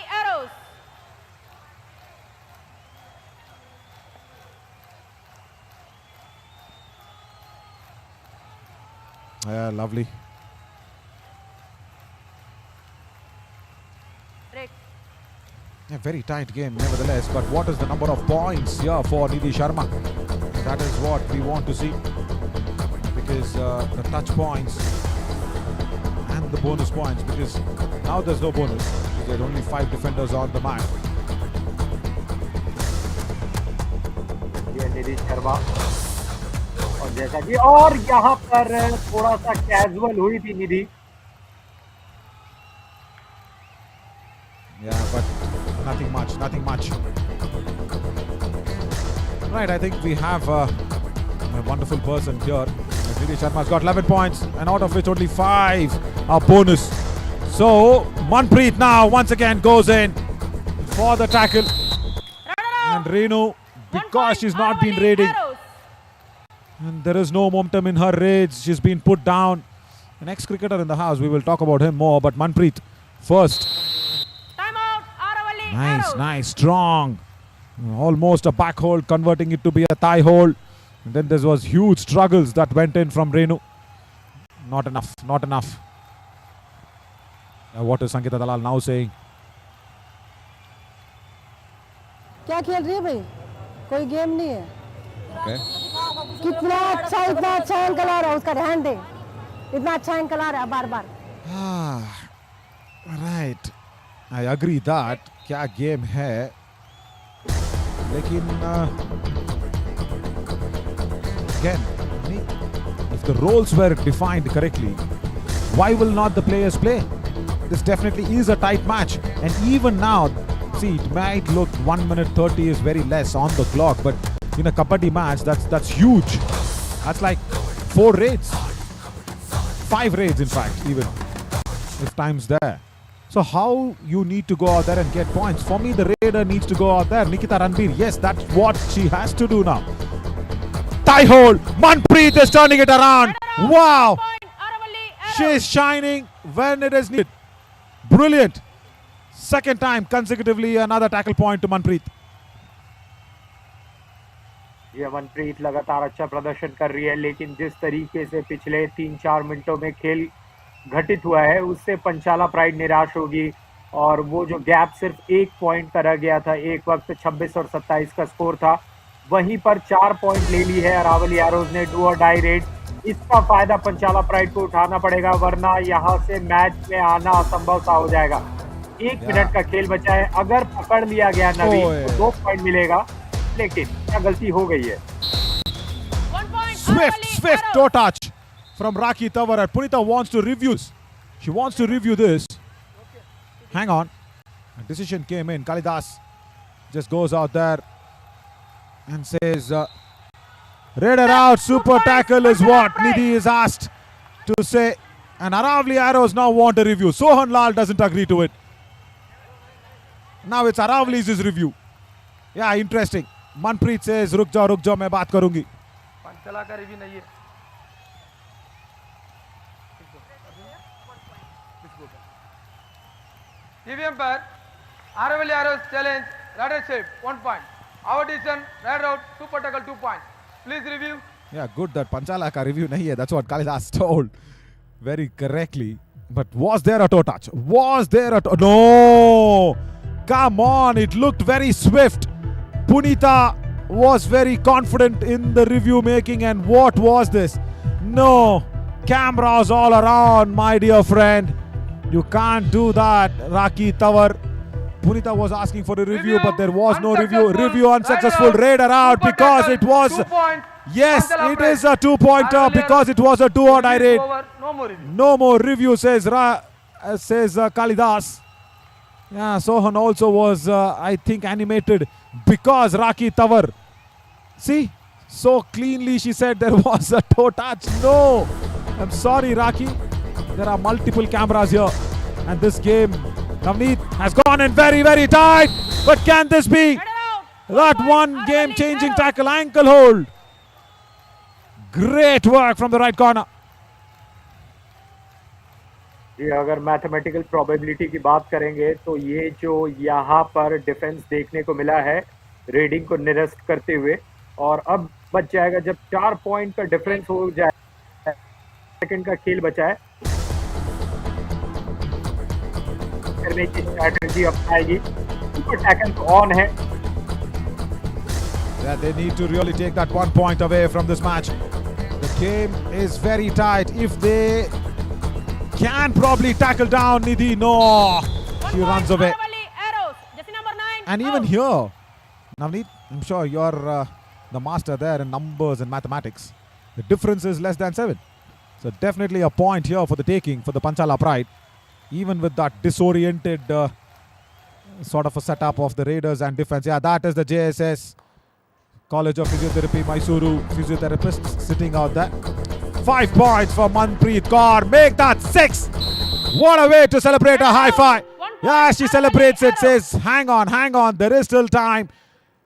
Yeah, lovely. A very tight game nevertheless, but what is the number of points here for Nidhi Sharma? That is what we want to see, because the touch points and the bonus points, because now there's no bonus, there are only 5 defenders on the mat. ये निधि शर्मा, और जैसा कि और यहाँ पर थोड़ा सा casual हुई थी निधि। Yeah, but nothing much, nothing much. Right, I think we have a wonderful person here. Nidhi Sharma's got 11 points, and out of which only 5 are bonus. So, Manpreet now once again goes in for the tackle. And Renu, because she's not been raiding, and there is no momentum in her raids, she's been put down. An ex-cricketer in the house, we will talk about him more, but Manpreet first. Nice, nice, strong. Almost a back hold, converting it to be a thigh hold. And then there was huge struggles that went in from Renu. Not enough, not enough. What is Sankita Dalal now saying? क्या खेल रही है भाई? कोई game नहीं है। Okay. कितना अच्छा एंगल आ रहा है, उसका ध्यान दे। इतना अच्छा एंगल आ रहा है बार-बार। Right. I agree that क्या गेम है, लेकिन again, if the roles were defined correctly, why will not the players play? This definitely is a tight match, and even now, see, it might look 1 minute 30 is very less on the clock, but in a Kabaddi match, that's huge. That's like 4 raids, 5 raids in fact, even if time's there. So how you need to go out there and get points? For me, the raider needs to go out there. Nikita Ranbir, yes, that's what she has to do now. Thigh hold. Manpreet is turning it around. Wow. She is shining when it is needed. Brilliant. Second time consecutively another tackle point to Manpreet. ये मनप्रीत लगातार अच्छा प्रदर्शन कर रही है, लेकिन जिस तरीके से पिछले 3-4 मिनटों में खेल घटित हुआ है, उससे पंचाला प्राइड निराश होगी। और वो जो गैप सिर्फ 1 पॉइंट का रह गया था, एक वक्त 26 और 27 का स्कोर था, वहीं पर 4 पॉइंट ले ली है अरावली एरोज ने। डू और डाई रेड, इसका फायदा पंचाला प्राइड को उठाना पड़ेगा, वरना यहाँ से मैच में आना असंभव सा हो जाएगा। 1 मिनट का खेल बचा है, अगर पकड़ लिया गया नवीन तो 2 पॉइंट मिलेगा, लेकिन क्या गलती हो गई है। Swift toe touch from Rakhi Tawar. Punita wants to review. She wants to review this. Hang on. A decision came in. Kalidas just goes out there and says, "Raider out, super tackle is what Nidhi is asked to say." And Aravali Arrows now want a review. Sohan Lal doesn't agree to it. Now it's Aravali's review. Yeah, interesting. Manpreet says, रुक जाओ, मैं बात करूंगी. पंचला का review नहीं है. TV umpire, Aravali Arrows challenge, Raider shape, 1 point. Our decision, Raider out, super tackle 2 points. Please review. Yeah, good that Panchala ka review nahi hai. That's what Kalidas told very correctly. But was there a toe touch? Was there a No! Come on, it looked very swift. Punita was very confident in the review making, and what was this? No! Cameras all around, my dear friend. You can't do that, Rakhi Tawar. Punita was asking for a review, but there was no review. Review unsuccessful. Raider out because it was... Yes, it is a 2-pointer because it was a 2 or die raid. No more review. No more review, says Kalidas. Yeah, Sohan also was, I think, animated because Rakhi Tawar. See, so cleanly she said there was a toe touch. No, I'm sorry, Rakhi. There are multiple cameras here, and this game, Navneet has gone in very, very tight. But can this be Red out. that one game-changing tackle, ankle hold? Great work from the right corner. जी अगर mathematical probability की बात करेंगे तो ये जो यहाँ पर defence देखने को मिला है रेडिंग को निरस्त करते हुए, और अब बच जाएगा जब 4 पॉइंट का डिफरेंस हो जाए, सेकंड का खेल बचा है, करने की स्ट्रैटेजी अपनाएगी। सुपर टैकल ऑन है। Yeah, they need to really take that 1 point away from this match. The game is very tight. If they can probably tackle down Nidhi, no, she runs away. Aravali Arrows. Jersey number 9. And even here, Navneet, I'm sure you're the master there in numbers and mathematics. The difference is less than 7. So definitely a point here for the taking for the Panchala Pride. Even with that disoriented sort of a setup of the Raiders and defense. Yeah, that is the JSS College of Physiotherapy, Mysuru physiotherapists sitting out there. 5 points for Manpreet Kaur. Make that 6. What a way to celebrate a high five. Yeah, she celebrates it, says, hang on, there is still time.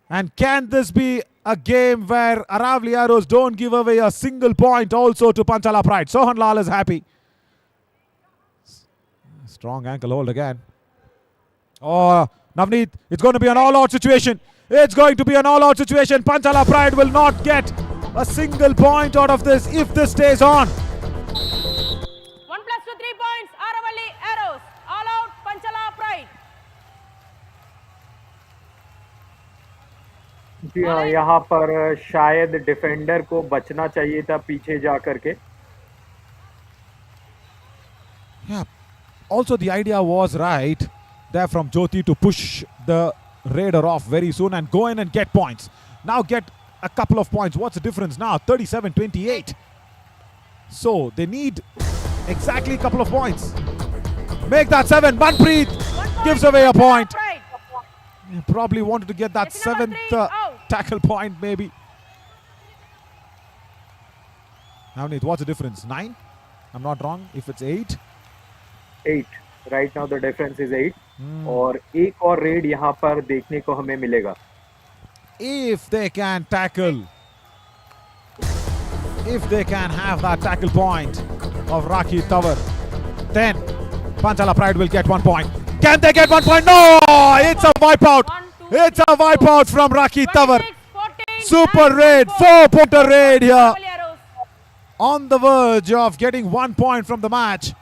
And can this be a game where Aravali Arrows don't give away a single point also to Panchala Pride? Sohan Lal is happy. Strong ankle hold again. Oh, Navneet, it's going to be an all-out situation. It's going to be an all-out situation. Panchala Pride will not get a single point out of this if this stays on. 1 plus 2, 3 points. Aravali Arrows. All out. Panchala Pride. जी हाँ, यहाँ पर शायद defender को बचना चाहिए था पीछे जा करके। Yeah. Also, the idea was right there from Jyoti to push the Raider off very soon and go in and get points. Now get a couple of points. What's the difference now? 37-28. So they need exactly a couple of points. Make that 7. Manpreet gives away a point. Pride. Probably wanted to get that It's number 7th 3, out. tackle point maybe. Navneet, what's the difference? 9? I'm not wrong. If it's 8. 8 right now the difference is 8 और एक और red यहाँ पर देखने को हमें मिलेगा। If they can tackle, if they can have that tackle point of Rakhi Tawar, then Panchala Pride will get 1 point. Can they get 1 point? No! It's a wipeout. It's a wipeout from Rakhi Tawar. 14, Super 9, raid, 4. 4-pointer raid here. Aravali Arrows. On the verge of getting 1 point from the match.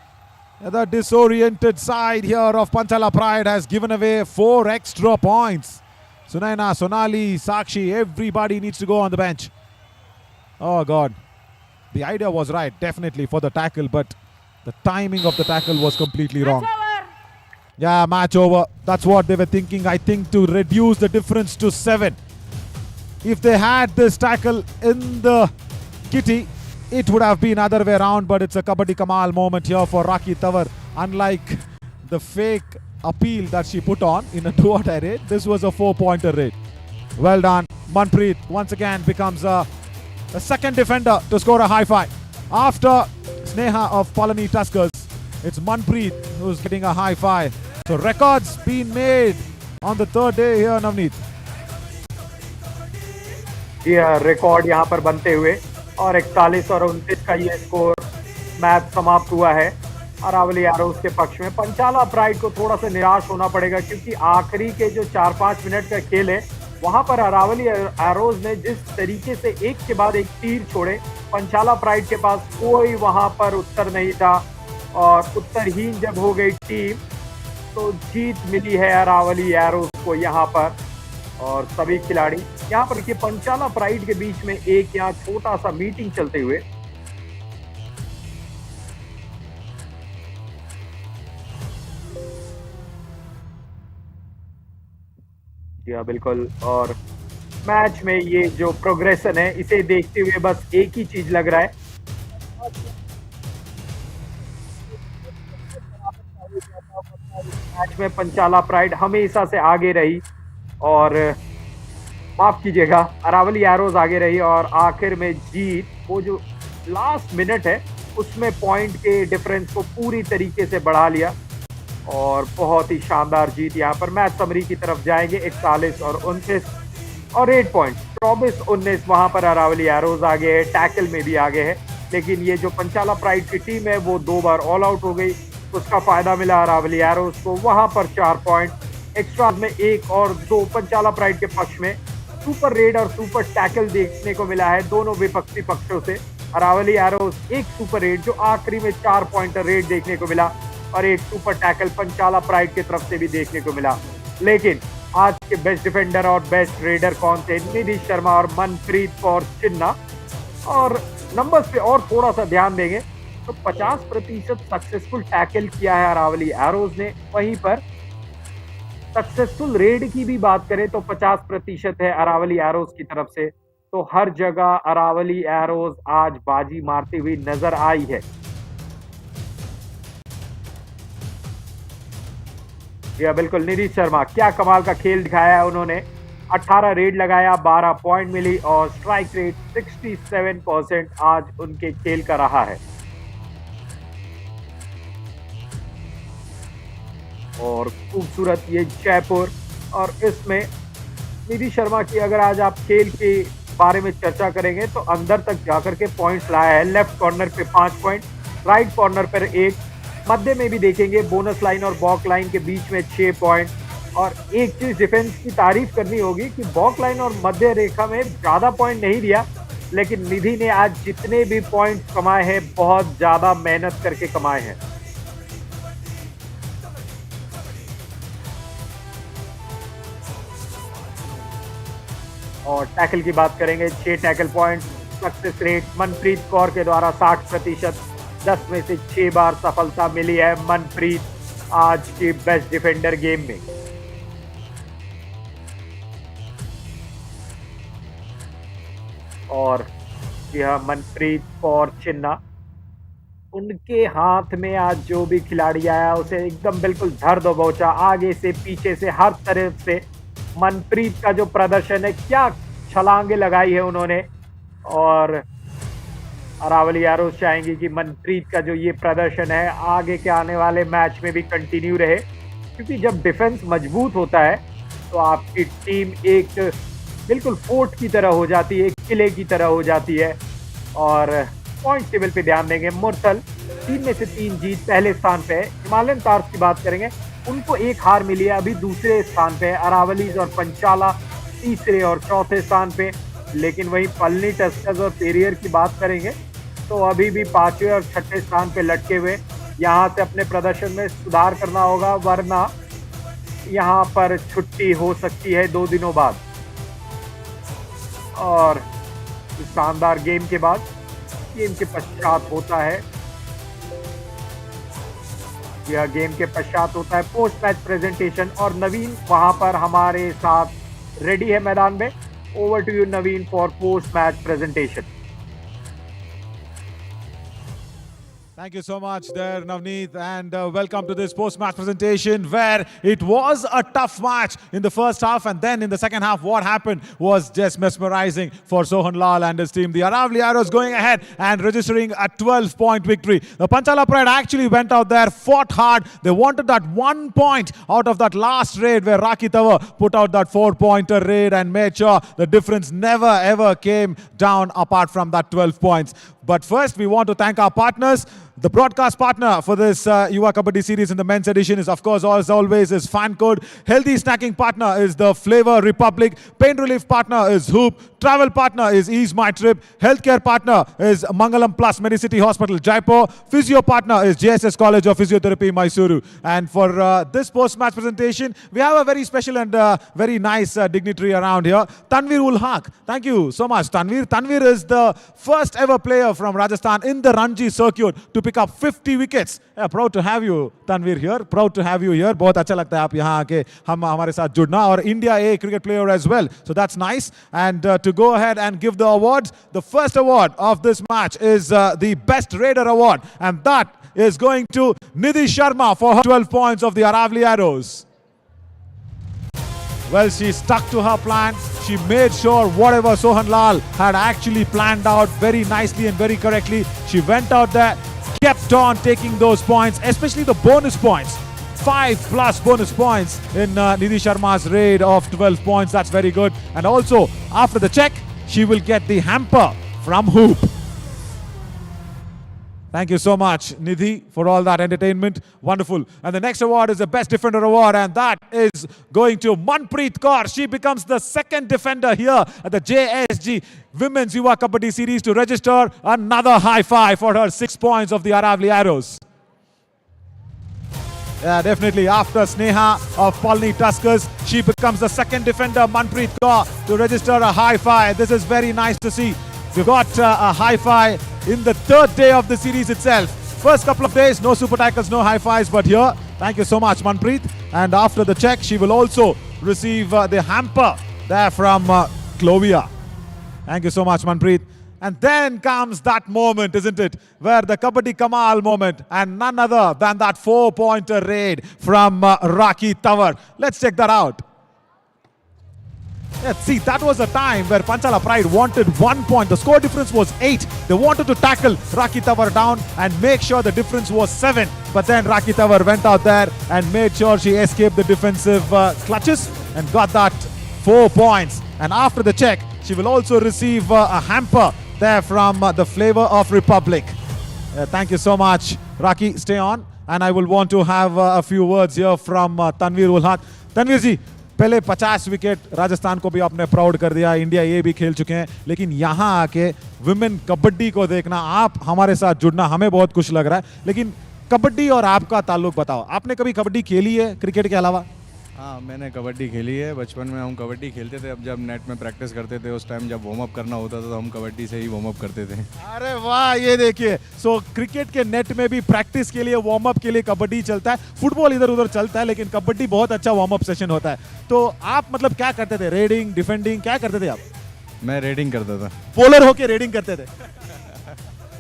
The disoriented side here of Panchala Pride has given away 4 extra points. Sunaina, Sonali, Sakshi, everybody needs to go on the bench. Oh God. The idea was right, definitely, for the tackle, but the timing of the tackle was completely wrong. Match over. Yeah, match over. That's what they were thinking, I think, to reduce the difference to 7. If they had this tackle in the kitty, it would have been other way around, but it's a Kabaddi Kamal moment here for Rakhi Tawar. Unlike the fake appeal that she put on in a 2-out raid, this was a 4-pointer raid. Well done. Manpreet once again becomes a second defender to score a high five. After Sneha of Palani Tuskers, it's Manpreet who's getting a high five. So records being made on the 3rd day here, Navneet. ये record यहाँ पर बनते हुए और 41 और 29 का ये score match समाप्त हुआ है अरावली एरोज के पक्ष में। पंचाला प्राइड को थोड़ा सा निराश होना पड़ेगा क्योंकि आखिरी के जो 4-5 मिनट का खेल है वहां पर अरावली एरोज ने जिस तरीके से एक के बाद एक तीर छोड़े, पंचाला प्राइड के पास कोई वहां पर उत्तर नहीं था और उत्तरहीन जब हो गई टीम तो जीत मिली है अरावली एरोज को यहाँ पर। और सभी खिलाड़ी यहाँ पर देखिए पंचाला प्राइड के बीच में एक यहाँ छोटा सा मीटिंग चलते हुए। जी हाँ बिल्कुल, और मैच में ये जो प्रोग्रेशन है इसे देखते हुए बस एक ही चीज लग रहा है, मैच में पंचाला प्राइड हमेशा से आगे रही और माफ कीजिएगा अरावली एरोज आगे रही और आखिर में जीत वो जो लास्ट मिनट है उसमें पॉइंट के डिफरेंस को पूरी तरीके से बढ़ा लिया और बहुत ही शानदार जीत। यहाँ पर मैच समरी की तरफ जाएंगे 41 और 29 और 8 पॉइंट 24-19 वहां पर अरावली एरोज आगे है, टैकल में भी आगे है, लेकिन ये जो पंचाला प्राइड की टीम है वो 2 बार ऑल आउट हो गई, उसका फायदा मिला अरावली एरोज को। वहां पर 4 पॉइंट एक्स्ट्रा में 1 और 2 पंचाला प्राइड के पक्ष में सुपर रेड और सुपर टैकल देखने को मिला है दोनों विपक्षी पक्षों से। अरावली एरोज एक सुपर रेड जो आखिरी में 4 पॉइंटर रेड देखने को मिला और एक सुपर टैकल पंचाला प्राइड की तरफ से भी देखने को मिला। लेकिन आज के बेस्ट डिफेंडर और बेस्ट रेडर कौन थे? निधि शर्मा और मनप्रीत कौर चिन्ना। और नंबर्स पे और थोड़ा सा ध्यान देंगे तो 50% सक्सेसफुल टैकल किया है अरावली एरोज ने, वहीं पर सक्सेसफुल रेड की भी बात करें तो 50% है अरावली एरोज की तरफ से। तो हर जगह अरावली एरोज आज बाजी मारती हुई नजर आई है। जी बिल्कुल, निधि शर्मा क्या कमाल का खेल दिखाया है उन्होंने। 18 रेड लगाया, 12 पॉइंट मिली और स्ट्राइक रेट 67% आज उनके खेल का रहा है। और खूबसूरत ये जयपुर, और इसमें निधि शर्मा की अगर आज आप खेल के बारे में चर्चा करेंगे तो अंदर तक जाकर के पॉइंट्स लाया है। लेफ्ट कॉर्नर पे 5 पॉइंट, राइट कॉर्नर पर 1, मध्य में भी देखेंगे बोनस लाइन और बॉक लाइन के बीच में 6 पॉइंट। और एक चीज डिफेंस की तारीफ करनी होगी कि बॉक लाइन और मध्य रेखा में ज्यादा पॉइंट नहीं दिया, लेकिन निधि ने आज जितने भी पॉइंट कमाए हैं बहुत ज्यादा मेहनत करके कमाए हैं। और टैकल की बात करेंगे, 6 tackle point, success rate Manpreet Kaur के द्वारा 60%, 10 में से 6 बार सफलता मिली है मनप्रीत आज के बेस्ट डिफेंडर गेम में। और यह मनप्रीत कौर चिन्ना, उनके हाथ में आज जो भी खिलाड़ी आया उसे एकदम बिल्कुल धर दबोचा, आगे से पीछे से हर तरफ से मनप्रीत का जो प्रदर्शन है, क्या छलांगे लगाई है उन्होंने। और अरावली एरोज चाहेंगी कि मनप्रीत का जो ये प्रदर्शन है आगे के आने वाले मैच में भी कंटिन्यू रहे, क्योंकि जब डिफेंस मजबूत होता है तो आपकी टीम एक बिल्कुल फोर्ट की तरह हो जाती है, एक किले की तरह हो जाती है। और पॉइंट टेबल पे ध्यान देंगे, मुरथल 3 में से 3 जीत पहले स्थान पे है। हिमालयन तार्स की बात करेंगे, उनको 1 हार मिली है, अभी दूसरे स्थान पे है। अरावलीज और पंचाला तीसरे और चौथे स्थान पे। लेकिन वहीं पलनी टस्कर्स और पेरियर की बात करेंगे तो अभी भी 5वें और 6ठे स्थान पे लटके हुए। यहाँ से अपने प्रदर्शन में सुधार करना होगा, वरना यहाँ पर छुट्टी हो सकती है 2 दिनों बाद। और इस शानदार गेम के बाद, गेम के पश्चात होता है, यह गेम के पश्चात होता है पोस्ट मैच प्रेजेंटेशन, और नवीन वहां पर हमारे साथ रेडी है मैदान में। Over to you Naveen for post match presentation. Thank you so much there, Navneet, and welcome to this post-match presentation where it was a tough match in the first half, and then in the second half what happened was just mesmerizing for Sohan Lal and his team. The Aravali Arrows going ahead and registering a 12-point victory. The Panchala Pride actually went out there, fought hard. They wanted that 1 point out of that last raid where Raki Tawa put out that 4-pointer raid and made sure the difference never ever came down apart from that 12 points. But first, we want to thank our partners. The broadcast partner for this Yuva Kabaddi series in the men's edition is, of course, as always, is Fan Code. Healthy snacking partner is the Flavor Republic. Pain relief partner is Hoop. Travel partner is Ease My Trip. Healthcare partner is Mangalam Plus Medicity Hospital, Jaipur. Physio partner is JSG College of Physiotherapy, Mysuru. And for this post-match presentation, we have a very special and very nice dignitary around here, Tanveer ul Haq. Thank you so much, Tanveer. Tanveer is the first ever player from Rajasthan in the Ranji circuit to pick up 50 wickets. Yeah, proud to have you, Tanveer, here. Proud to have you here. बहुत अच्छा लगता है आप यहाँ आके हमारे साथ जुड़ना, और India A cricket player as well. So that's nice. And to to go ahead and give the awards. The first award of this match is the Best Raider Award, and that is going to Nidhi Sharma for her 12 points of the Aravali Arrows. Well, she stuck to her plan. She made sure whatever Sohan Lal had actually planned out very nicely and very correctly. She went out there, kept on taking those points, especially the bonus points. 5+ bonus points in Nidhi Sharma's raid of 12 points. That's very good. And also, after the check, she will get the hamper from Hoop. Thank you so much, Nidhi, for all that entertainment. Wonderful. And the next award is the Best Defender Award, and that is going to Manpreet Kaur. She becomes the second defender here at the JSG Women's Yuva Kabaddi Series to register another high five for her 6 points of the Aravali Arrows. Yeah, definitely. After Sneha of Polni Tuskers, she becomes the second defender, Manpreet Kaur, to register a high five. This is very nice to see. We got a high five in the third day of the series itself. First couple of days, no super tackles, no high fives, but here, thank you so much, Manpreet. And after the check, she will also receive the hamper there from Clovia. Thank you so much, Manpreet. And then comes that moment, isn't it? Where the Kabaddi Kamal moment, and none other than that 4-pointer raid from Rakhi Tawar. Let's check that out. Yeah, see, that was a time where Panchala Pride wanted 1 point. The score difference was 8. They wanted to tackle Rakhi Tawar down and make sure the difference was 7. But then Rakhi Tawar went out there and made sure she escaped the defensive clutches and got that 4 points. And after the check, she will also receive a hamper there from the Flavor of Republic. Thank you so much, Rakhi. Stay on. And I will want to have a few words here from Tanveer Ulhat. Tanveer ji, पहले 50 wicket Rajasthan को भी आपने proud कर दिया, India ये भी खेल चुके हैं, लेकिन यहाँ आके विमेन कबड्डी को देखना, आप हमारे साथ जुड़ना हमें बहुत खुश लग रहा है। लेकिन कबड्डी और आपका ताल्लुक बताओ, आपने कभी कबड्डी खेली है क्रिकेट के अलावा? हाँ, मैंने कबड्डी खेली है। बचपन में हम कबड्डी खेलते थे। अब जब नेट में प्रैक्टिस करते थे, उस टाइम जब वार्म अप करना होता था तो हम कबड्डी से ही वार्म अप करते थे। अरे वाह, ये देखिए, सो क्रिकेट के नेट में भी प्रैक्टिस के लिए, वार्म अप के लिए कबड्डी चलता है। फुटबॉल इधर उधर चलता है, लेकिन कबड्डी बहुत अच्छा वार्म अप सेशन होता है। तो आप मतलब क्या करते थे? रेडिंग, डिफेंडिंग, क्या करते थे आप? मैं रेडिंग करता था। बॉलर होके रेडिंग करते थे।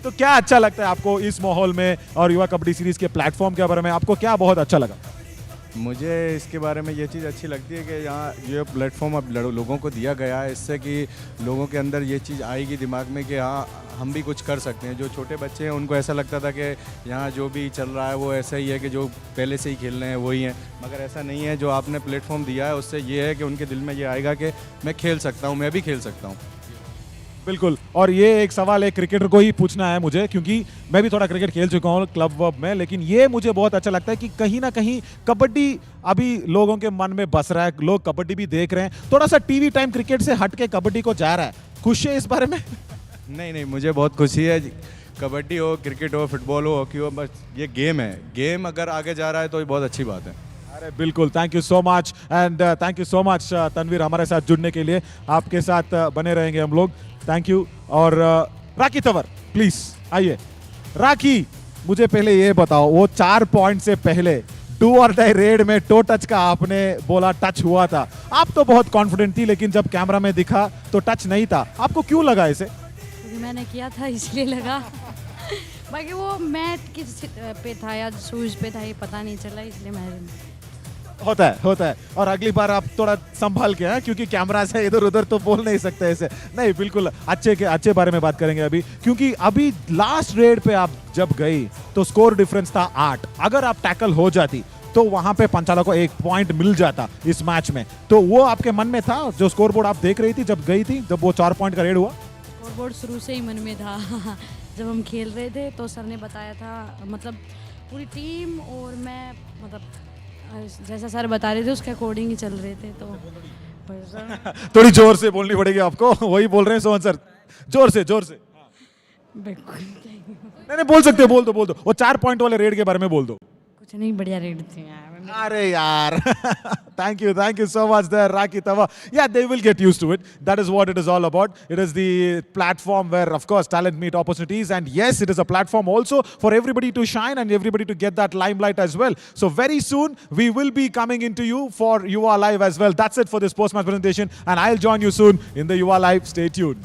तो क्या अच्छा लगता है आपको इस माहौल में और युवा कबड्डी सीरीज के प्लेटफॉर्म के बारे में आपको क्या बहुत अच्छा लगा? मुझे इसके बारे में ये चीज़ अच्छी लगती है कि यहाँ ये प्लेटफॉर्म अब लोगों को दिया गया है, इससे कि लोगों के अंदर ये चीज़ आएगी दिमाग में कि हाँ, हम भी कुछ कर सकते हैं। जो छोटे बच्चे हैं उनको ऐसा लगता था कि यहाँ जो भी चल रहा है वो ऐसा ही है कि जो पहले से ही खेल रहे हैं वही हैं, मगर ऐसा नहीं है। जो आपने प्लेटफॉर्म दिया है उससे ये है कि उनके दिल में ये आएगा कि मैं खेल सकता हूँ, मैं भी खेल सकता हूँ। बिल्कुल, और ये एक सवाल एक क्रिकेटर को ही पूछना है मुझे, क्योंकि मैं भी थोड़ा क्रिकेट खेल चुका हूँ क्लब वब में, लेकिन ये मुझे बहुत अच्छा लगता है कि कहीं ना कहीं कबड्डी अभी लोगों के मन में बस रहा है, लोग कबड्डी भी देख रहे हैं, थोड़ा सा टीवी टाइम क्रिकेट से हट के कबड्डी को जा रहा है। खुश है इस बारे में? नहीं, मुझे बहुत खुशी है। कबड्डी हो, क्रिकेट हो, फुटबॉल हो, हॉकी हो, बस ये गेम है। गेम अगर आगे जा रहा है तो ये बहुत अच्छी बात है। अरे बिल्कुल, thank you so much, and thank you so much Tanveer, हमारे साथ जुड़ने के लिए। आपके साथ बने रहेंगे हम लोग, थैंक यू। और राखी तंवर, प्लीज आइए। राखी, मुझे पहले ये बताओ, वो 4 पॉइंट से पहले डू और डाई रेड में टो टच का आपने बोला, टच हुआ था, आप तो बहुत कॉन्फिडेंट थी, लेकिन जब कैमरा में दिखा तो टच नहीं था। आपको क्यों लगा इसे? क्योंकि मैंने किया था इसलिए लगा। बाकी वो मैट किस पे था या शूज पे था ये पता नहीं चला, इसलिए मैं होता है। और अगली बार आप थोड़ा संभाल के, क्योंकि कैमरा से इधर उधर तो बोल नहीं सकते ऐसे। नहीं, बिल्कुल अच्छे बारे में बात करेंगे अभी, क्योंकि अभी लास्ट रेड पे आप जब गई तो स्कोर डिफरेंस था 8। अगर आप टैकल हो जाती तो वहां पे पंचाला को 1 पॉइंट मिल जाता इस मैच में। तो वो आपके मन में था जो स्कोर बोर्ड आप देख रही थी जब गई थी, जब वो 4 पॉइंट का रेड हुआ? स्कोर बोर्ड शुरू से ही मन में था। जब हम खेल रहे थे तो सर ने बताया था, मतलब पूरी टीम और मैं, मतलब जैसा सर बता रहे थे उसके अकॉर्डिंग ही चल रहे थे। तो थोड़ी जोर से बोलनी पड़ेगी आपको, वही बोल रहे हैं सोहन सर, जोर से। बिल्कुल नहीं, बोल सकते, बोल दो। वो 4 पॉइंट वाले रेड के बारे में बोल दो। इतनी बढ़िया रेड थी यार। Arey yaar. Thank you so much there, Raki Tava. Yeah, they will get used to it. That is what it is all about. It is the platform where, of course, talent meet opportunities. And yes, it is a platform also for everybody to shine and everybody to get that limelight as well. So very soon, we will be coming into you for Yuva Live as well. That's it for this post-match presentation. And I'll join you soon in the Yuva Live. Stay tuned.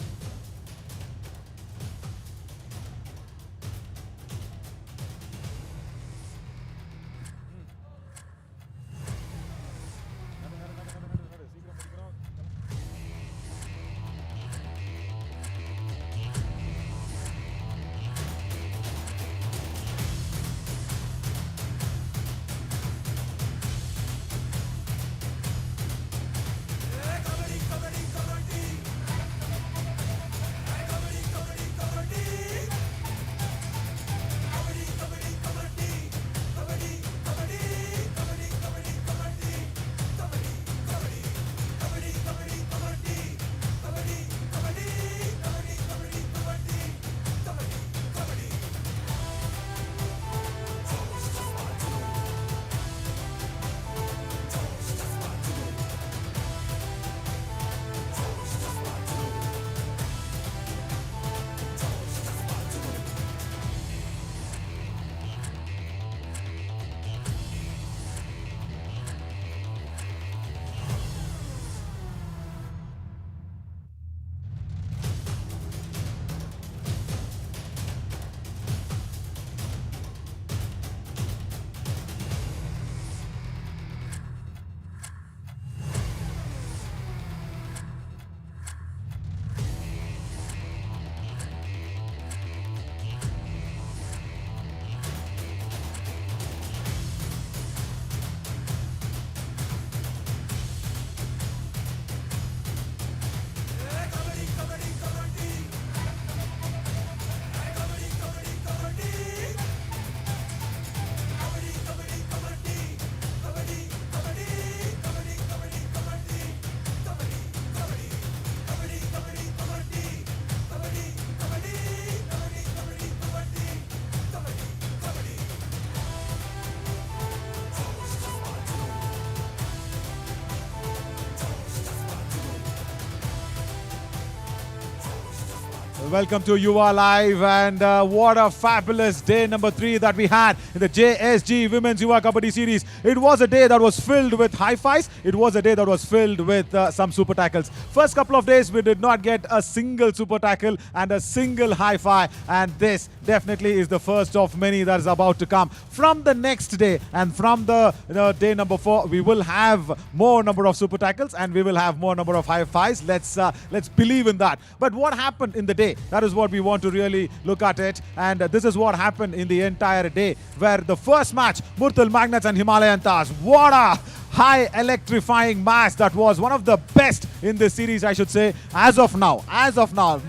Welcome to Yuva Live, and what a fabulous day number 3 that we had in the JSG Women's Yuva Kabaddi Series. It was a day that was filled with high-fives. It was a day that was filled with some super tackles. First couple of days we did not get a single super tackle and a single high-five, and this definitely is the first of many that is about to come. From the next day and from the day number 4, we will have more number of super tackles and we will have more number of high-fives. Let's believe in that. But what happened in the day? That is what we want to really look at it, and this is what happened in the entire day, where the first match, Murthal Magnets and Himalayan Tars, what a high electrifying match. That was one of the best in this series, I should say, as of now,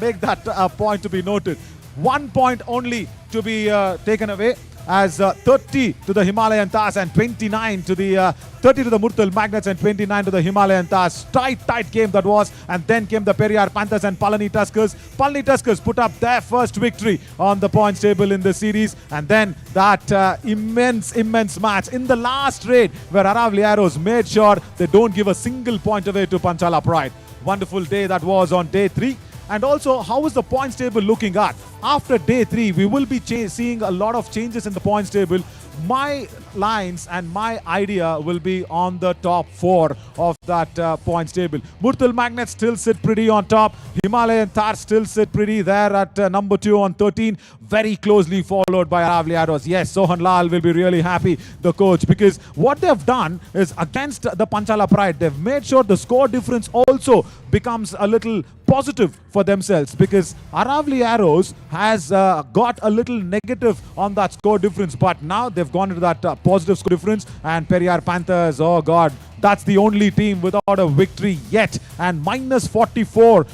make that point to be noted. 1 point only to be taken away, as 30 to the Himalayan Tars and 29 to the 30 to the Murthal Magnets and 29 to the Himalayan Tars. Tight game that was. And then came the Periyar Panthers and Palani Tuskers. Palani Tuskers put up their first victory on the points table in the series. And then that immense match in the last raid, where Aravali Arrows made sure they don't give a single point away to Panchala Pride. Wonderful day that was on day 3. And also, how is the points table looking at? After day 3, we will be seeing a lot of changes in the points table. My lines and my idea will be on the top 4 of that points table. Murthal Magnets still sit pretty on top. Himalayan Tars still sit pretty there at number 2 on 13. Very closely followed by Aravali Arrows. Yes, Sohan Lal will be really happy, the coach, because what they've done is against the Panchala Pride, they've made sure the score difference also becomes a little positive for themselves, because Aravali Arrows has got a little negative on that score difference, but now they've gone into that positive score difference. And Periyar Panthers, oh God, that's the only team without a victory yet. And minus 54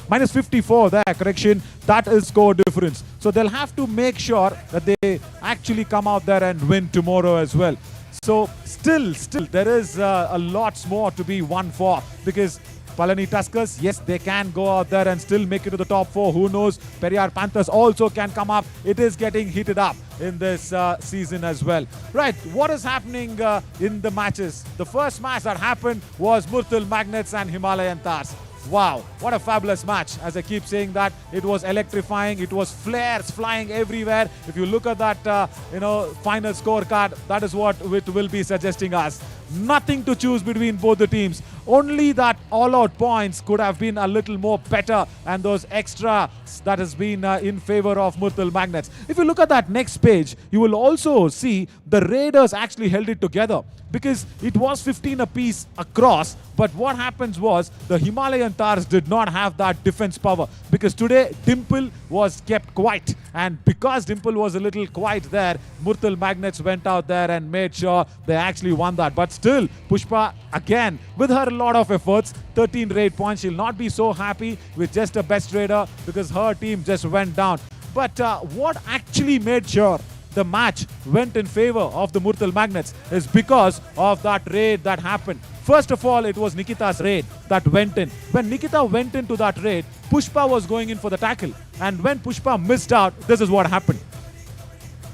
there, correction, that is score difference. So they'll have to make sure that they actually come out there and win tomorrow as well. So still there is a lot more to be won for, because Palani Tuskers, yes, they can go out there and still make it to the top 4. Who knows? Periyar Panthers also can come up. It is getting heated up in this season as well. Right, what is happening in the matches? The first match that happened was Murthal Magnets and Himalayan Tars. Wow, what a fabulous match. As I keep saying that, it was electrifying. It was flares flying everywhere. If you look at that, final scorecard, that is what it will be suggesting us. Nothing to choose between both the teams. Only that all-out points could have been a little more better, and those extras that has been in favor of Murthal Magnets. If you look at that next page, you will also see the Raiders actually held it together, because it was 15 apiece across. But what happens was the Himalayan Tars did not have that defense power, because today Dimple was kept quiet, and because Dimple was a little quiet there, Murthal Magnets went out there and made sure they actually won that. But still, Pushpa again with her lot of efforts, 13 raid points. She'll not be so happy with just a best raider because her team just went down. But what actually made sure the match went in favor of the Murthal Magnets is because of that raid that happened. First of all, it was Nikita's raid that went in. When Nikita went into that raid, Pushpa was going in for the tackle. And when Pushpa missed out, this is what happened.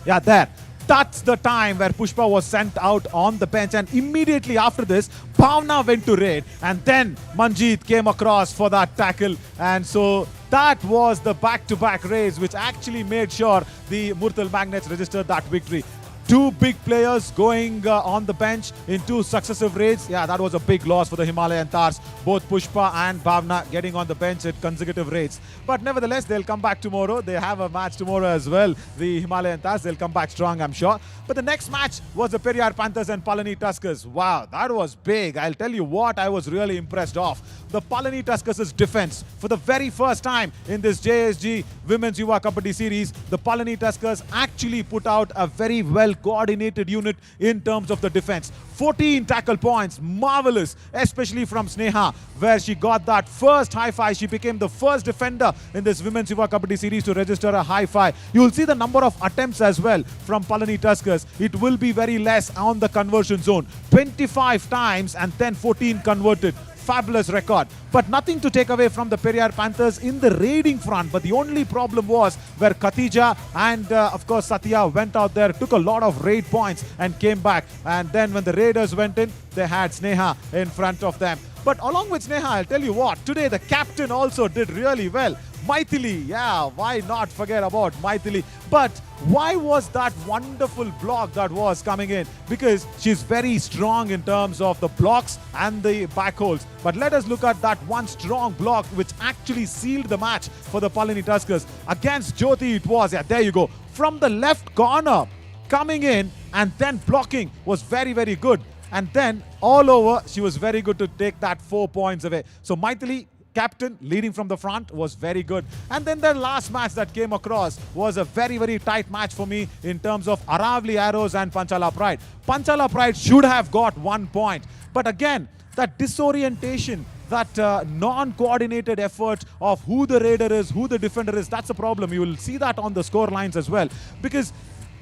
Yeah, there. That's the time where Pushpa was sent out on the bench, and immediately after this, Bhavna went to raid, and then Manjeet came across for that tackle. And so that was the back-to-back raids which actually made sure the Murthal Magnets registered that victory. Two big players going on the bench in two successive raids. Yeah, that was a big loss for the Himalayan Tars. Both Pushpa and Bhavna getting on the bench in consecutive raids. But nevertheless, they'll come back tomorrow. They have a match tomorrow as well. The Himalayan Tars, they'll come back strong, I'm sure. But the next match was the Periyar Panthers and Palani Tuskers. Wow, that was big. I'll tell you what, I was really impressed of. The Palani Tuskers' defense. For the very first time in this JSG Women's Yuva Kabaddi series, the Palani Tuskers actually put out a very well coordinated unit in terms of the defense. 14 tackle points, marvelous, especially from Sneha, where she got that first high five. She became the first defender in this Women's Yuva Kabaddi series to register a high five. You will see the number of attempts as well from Palani Tuskers. It will be very less on the conversion zone. 25 times and then 14 converted. Fabulous record. But nothing to take away from the Periyar Panthers in the raiding front. But the only problem was where Khatija and of course Satya went out there, took a lot of raid points and came back. And then when the Raiders went in, they had Sneha in front of them. But along with Sneha, I'll tell you what, today the captain also did really well. Maithili, yeah, why not forget about Maithili? But why was that wonderful block that was coming in? Because she's very strong in terms of the blocks and the back holds. But let us look at that one strong block which actually sealed the match for the Palani Tuskers. Against Jyoti it was, yeah, there you go. From the left corner, coming in and then blocking was very, very good. And then all over, she was very good to take that 4 points away. So Maithili, captain, leading from the front, was very good. And then the last match that came across was a very, very tight match for me in terms of Aravali Arrows and Panchala Pride. Panchala Pride should have got 1 point. But again, that disorientation, that non-coordinated effort of who the raider is, who the defender is, that's a problem. You will see that on the score lines as well. Because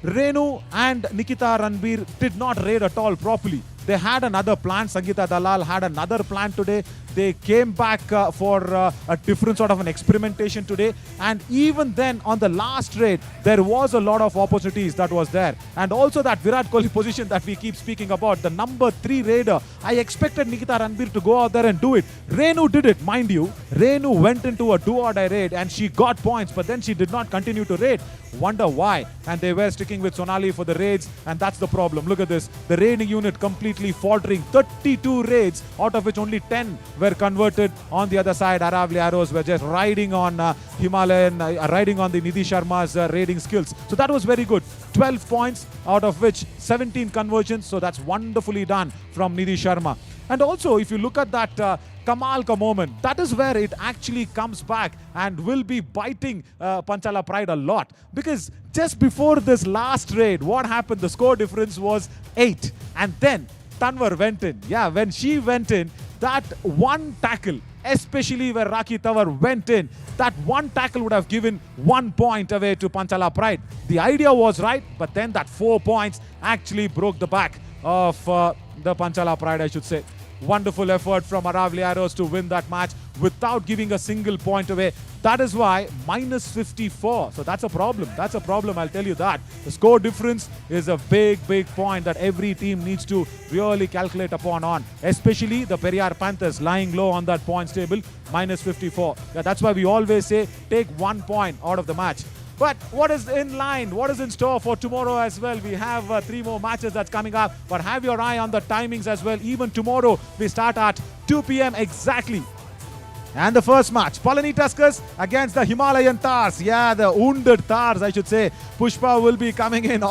Renu and Nikita Ranbir did not raid at all properly. They had another plan. Sangeeta Dalal had another plan today. They came back for a different sort of an experimentation today. And even then, on the last raid, there was a lot of opportunities that was there. And also that Virat Kohli position that we keep speaking about, the number 3 raider. I expected Nikita Ranbir to go out there and do it. Renu did it, mind you. Renu went into a do-or-die raid and she got points, but then she did not continue to raid. Wonder why. And they were sticking with Sonali for the raids, and that's the problem. Look at this. The raiding unit completely faltering. 32 raids, out of which only 10 were converted. On the other side, Aravali Arrows were just riding on riding on the Nidhi Sharma's raiding skills. So that was very good. 12 points, out of which 17 conversions. So that's wonderfully done from Nidhi Sharma. And also, if you look at that Kamal ka moment, that is where it actually comes back and will be biting Panchala Pride a lot. Because just before this last raid, what happened? The score difference was 8. And then Tanwar went in. Yeah, when she went in, that one tackle, especially where Rakhi Tawar went in, that one tackle would have given 1 point away to Panchala Pride. The idea was right, but then that 4 points actually broke the back of the Panchala Pride, I should say. wonderful effort from Aravali Arrows to win that match without giving a single point away. That is why minus 54. So that's a problem. That's a problem, I'll tell you that. The score difference is a big point that every team needs to really calculate upon on. Especially the Periyar Panthers lying low on that points table, minus 54. Yeah, that's why we always say take 1 point out of the match. But what is in line? What is in store for tomorrow as well? We have 3 more matches that's coming up. But have your eye on the timings as well. Even tomorrow, we start at 2 p.m. exactly. And the first match, Palani Tuskers against the Himalayan Tars. Yeah, the wounded Tars, I should say. Pushpa will be coming in